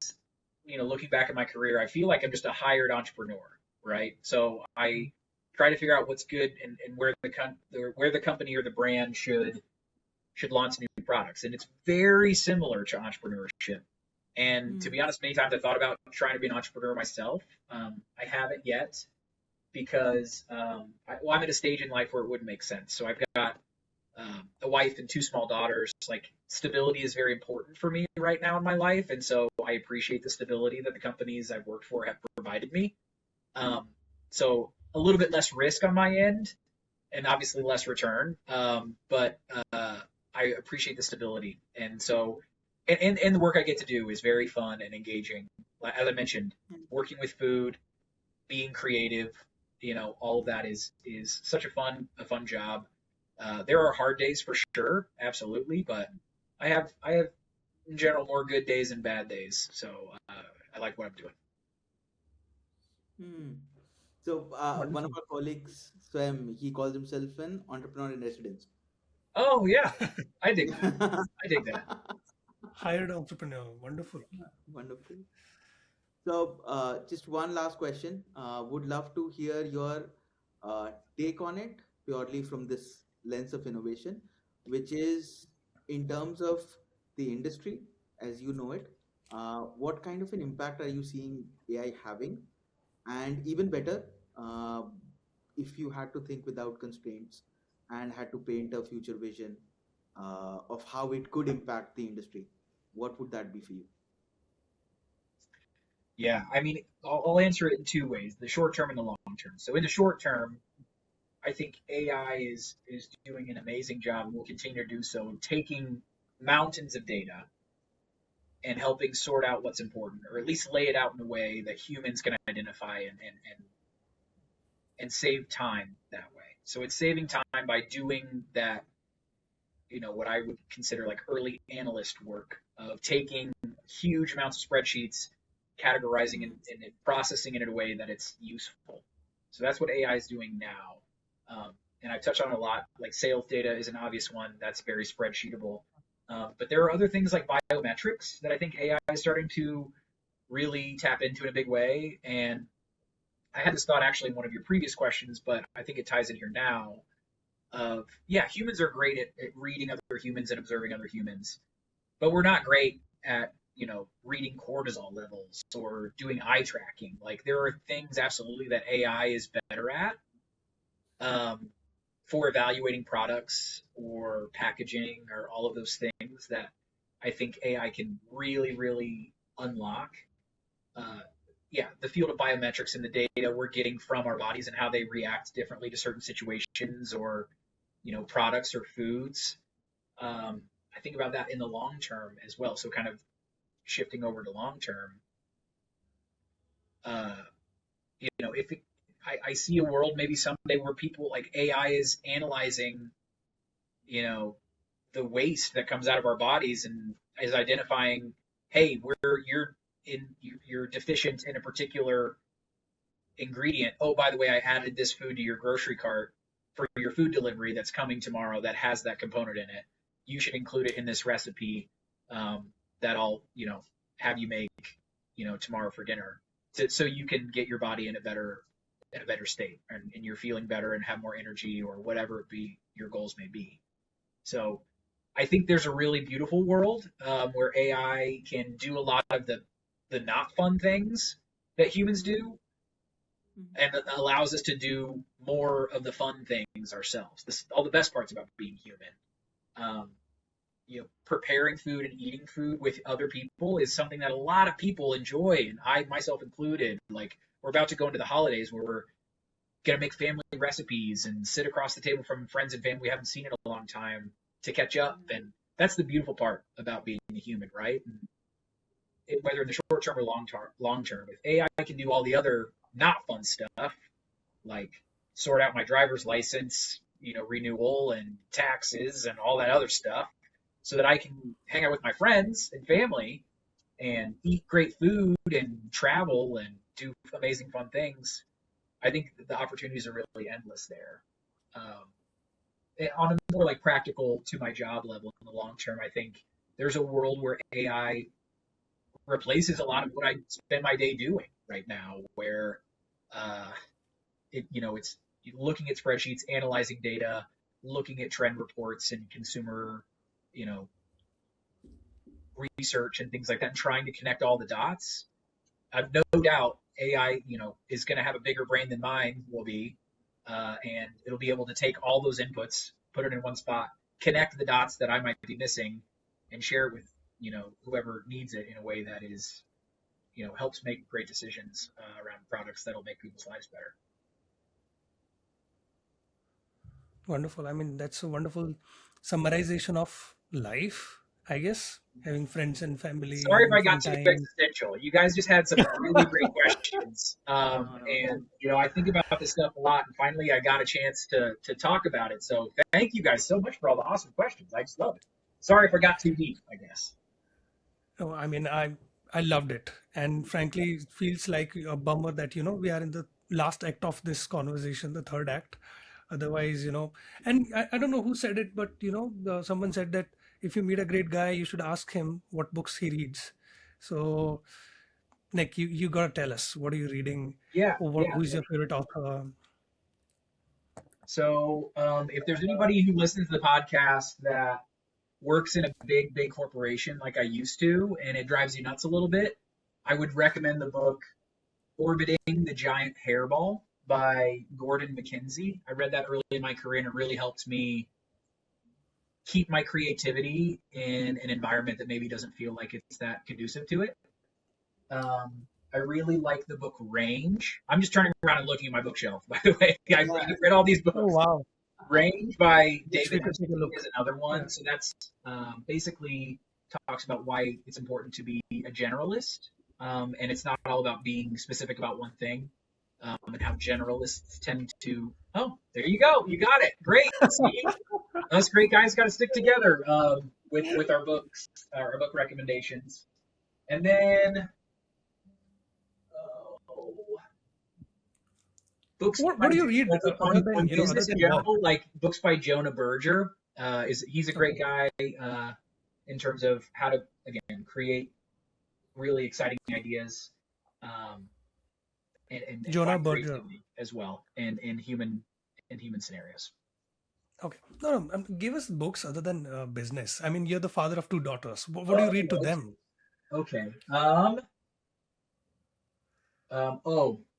looking back at my career, I feel like I'm just a hired entrepreneur, right? So I try to figure out what's good and where the company or the brand should launch new products, and it's very similar to entrepreneurship. And to Hmm. be honest, many times I thought about trying to be an entrepreneur myself. I haven't yet because I'm at a stage in life where it wouldn't make sense. So I've got a wife and two small daughters. Like stability is very important for me right now in my life, and so I appreciate the stability that the companies I've worked for have provided me. Um, so a little bit less risk on my end, and obviously less return. But I appreciate the stability, and so and the work I get to do is very fun and engaging. As I mentioned, working with food, being creative, all of that is such a fun job. There are hard days for sure, absolutely, but I have in general more good days than bad days. So I like what I'm doing. Hmm. So one of Wonderful. our colleagues, Swam, he calls himself an entrepreneur in residence. Oh yeah, I dig that. I dig that. Hired entrepreneur. Wonderful. Wonderful. So, just one last question. Would love to hear your take on it purely from this lens of innovation, which is in terms of the industry as you know it. What kind of an impact are you seeing AI having? And even better, uh, if you had to think without constraints and had to paint a future vision of how it could impact the industry, what would that be for you? Yeah, I mean, I'll answer it in two ways: the short term and the long term. So in the short term, I think AI is doing an amazing job and will continue to do so in taking mountains of data and helping sort out what's important, or at least lay it out in a way that humans can identify and save time that way. So it's saving time by doing that, what I would consider like early analyst work of taking huge amounts of spreadsheets, categorizing and processing it in a way that it's useful. So that's what AI is doing now. And I've touched on it a lot. Like sales data is an obvious one that's very spreadsheetable. But there are other things like biometrics that I think AI is starting to really tap into in a big way. And I had this thought actually in one of your previous questions, but I think it ties in here now. Of yeah, humans are great at reading other humans and observing other humans, but we're not great at reading cortisol levels or doing eye tracking. Like there are things absolutely that AI is better at, um, for evaluating products or packaging or all of those things that I think AI can really, really unlock. Uh, yeah, the field of biometrics and the data we're getting from our bodies and how they react differently to certain situations or products or foods. I think about that in the long term as well. So kind of shifting over to long term. Uh, if I see a world maybe someday where people like AI is analyzing, you know, the waste that comes out of our bodies and is identifying, hey, you're deficient in a particular ingredient. Oh, by the way, I added this food to your grocery cart for your food delivery that's coming tomorrow that has that component in it. You should include it in this recipe that I'll, have you make, tomorrow for dinner, so you can get your body in a better state, and you're feeling better and have more energy or whatever it be your goals may be. So I think there's a really beautiful world where AI can do a lot of the not fun things that humans do, and it allows us to do more of the fun things ourselves. All the best parts about being human. Preparing food and eating food with other people is something that a lot of people enjoy, and I myself included. Like, we're about to go into the holidays where we're gonna make family recipes and sit across the table from friends and family we haven't seen in a long time to catch up, and that's the beautiful part about being a human, right? And whether in the short term or long term, if AI can do all the other not fun stuff, like sort out my driver's license, renewal and taxes and all that other stuff, so that I can hang out with my friends and family and eat great food and travel and do amazing fun things, I think that the opportunities are really endless there. On a more like practical to my job level in the long term, I think there's a world where AI replaces a lot of what I spend my day doing right now, where it's looking at spreadsheets, analyzing data, looking at trend reports and consumer, research and things like that, and trying to connect all the dots. I've no doubt AI, is going to have a bigger brain than mine will be, and it'll be able to take all those inputs, put it in one spot, connect the dots that I might be missing, and share it with, whoever needs it in a way that is, helps make great decisions around products that'll make people's lives better. Wonderful. I mean, that's a wonderful summarization of life, I guess. Having friends and family, Sorry if having I got fun too time. existential. You guys just had some really great questions. No, no, And, I think about this stuff a lot, and finally I got a chance to talk about it. So thank you guys so much for all the awesome questions. I just love it. Sorry if I got too deep, I guess. No, I mean, I loved it, and frankly, it feels like a bummer that we are in the last act of this conversation, the third act. Otherwise, and I don't know who said it, but someone said that if you meet a great guy, you should ask him what books he reads. So, Nick, you gotta tell us, what are you reading, Yeah, or yeah. who is your favorite author? So if there's anybody who listens to the podcast that works in a big, big corporation like I used to, and it drives you nuts a little bit, I would recommend the book Orbiting the Giant Hairball by Gordon McKenzie. I read that early in my career, and it really helped me keep my creativity in an environment that maybe doesn't feel like it's that conducive to it. I really like the book Range. I'm just turning around and looking at my bookshelf, by the way. I've read all these Oh books. wow, Range by which we David could take a look. is another one. Yeah. So that's basically talks about why it's important to be a generalist. And it's not all about being specific about one thing, and how generalists tend to. Oh, there you go. You got it. Great. See? Us great guys got to stick together with our books, our book recommendations. And then books What do you read other than on other business in than work? general, like books by Jonah Berger. He's a great Okay, guy in terms of how to again create really exciting ideas, um, and Jonah find Berger. creativity as well in human scenarios. Okay, no, give us books other than business. I mean, you're the father of two daughters. What do you read to Oh, them? okay.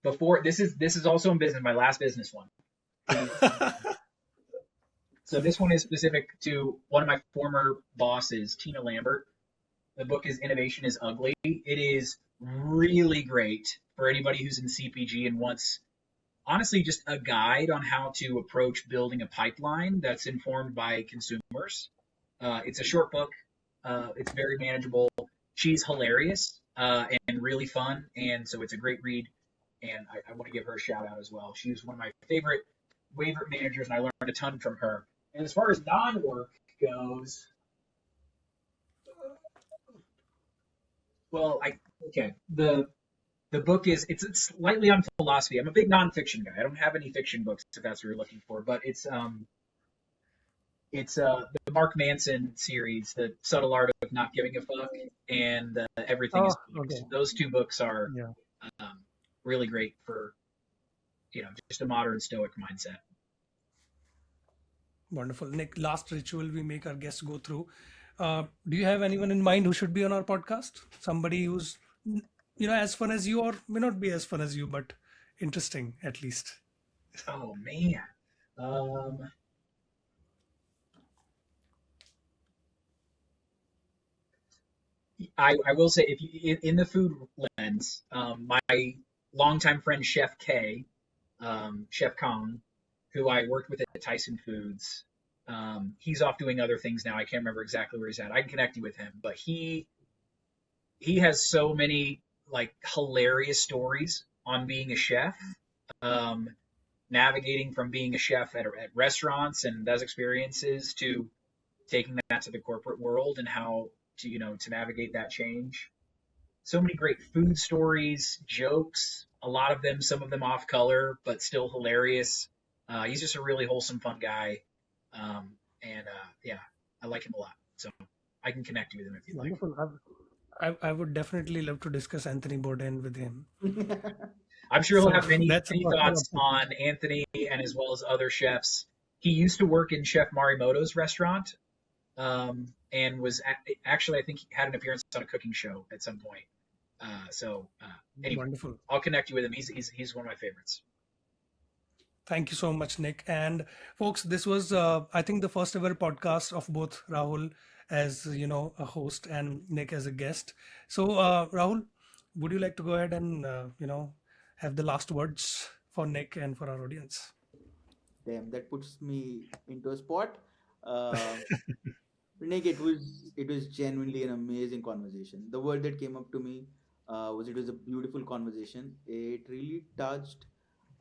Before this is also in business. My last business one. So this one is specific to one of my former bosses, Tina Lambert. The book is Innovation is Ugly. It is really great for anybody who's in CPG and wants, honestly, just a guide on how to approach building a pipeline that's informed by consumers. It's a short book. It's very manageable. She's hilarious and really fun, and so it's a great read. and I want to give her a shout out as well. She was one of my favorite managers, and I learned a ton from her. And as far as non-work goes, well, the book is it's slightly on philosophy. I'm a big nonfiction guy. I don't have any fiction books if that's what you're looking for, but it's the Mark Manson series, The Subtle Art of Not Giving a Fuck, and Everything Oh, is Peace. okay. Those two books are Yeah. really great for just a modern stoic mindset. Wonderful. Nick, last ritual we make our guests go through. Do you have anyone in mind who should be on our podcast? Somebody who's, as fun as you or may not be as fun as you, but interesting at least. Oh man. I will say, if you in the food lens, my longtime friend Chef K, Chef Kong, who I worked with at Tyson Foods, he's off doing other things now. I can't remember exactly where he's at. I can connect you with him, but he has so many like hilarious stories on being a chef, navigating from being a chef at restaurants and those experiences to taking that to the corporate world and how to navigate that change. So many great food stories, jokes, a lot of them, some of them off color, but still hilarious. He's just a really wholesome, fun guy. And yeah, I like him a lot. So I can connect you with him if you like. Wonderful. I would definitely love to discuss Anthony Bourdain with him. I'm sure he'll So have many that's a possible thoughts option. on Anthony and as well as other chefs. He used to work in Chef Marimoto's restaurant, and was actually, I think he had an appearance on a cooking show at some point. Anyway, Wonderful. I'll connect you with him. He's one of my favorites. Thank you so much, Nick. And folks, this was, I think, the first ever podcast of both Rahul as, a host and Nick as a guest. So, Rahul, would you like to go ahead and, have the last words for Nick and for our audience? Damn, that puts me into a spot. Uh, Nick, it was genuinely an amazing conversation. The word that came up to me was it was a beautiful conversation. It really touched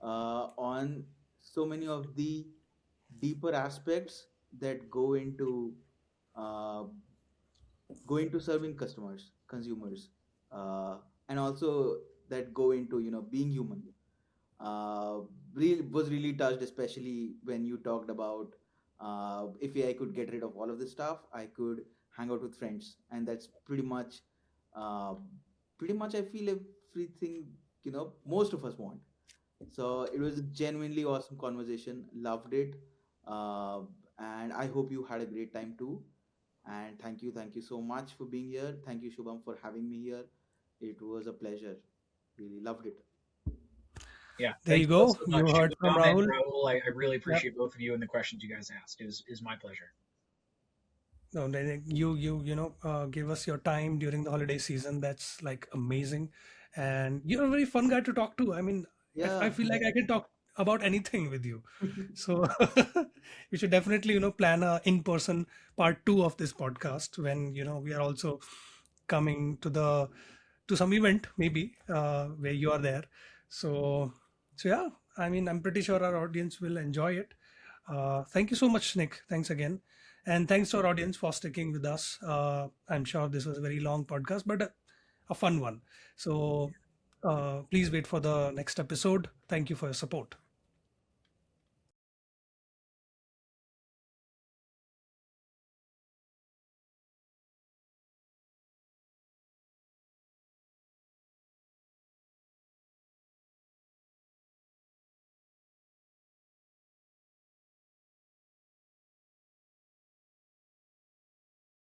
on so many of the deeper aspects that uh, go into serving consumers, and also that go into being human. uh, was really touched, especially when you talked about if I could get rid of all of this stuff, I could hang out with friends, and that's uh, pretty much I feel everything most of us want. So it was a genuinely awesome conversation. Loved it, uh, and I hope you had a great time too. And thank you so much for being here. Thank you, Shubham, for having me here. It was a pleasure. Really loved it. Yeah, There thank you you both go. so You much, heard from Shubham and Rahul. Raul. I really Yep. appreciate both of you and the questions you guys asked. Is my pleasure. No, Nick, you gave us your time during the holiday season. That's like amazing. And you're a very fun guy to talk to. I mean, I Yeah. feel like I can talk about anything with you. So we should definitely, plan a in-person part two of this podcast when, we are also coming to some event maybe where you are there. So yeah, I mean, I'm pretty sure our audience will enjoy it. Thank you so much, Nick. Thanks again. And thanks to our audience for sticking with us. I'm sure this was a very long podcast, but a fun one. So please wait for the next episode. Thank you for your support.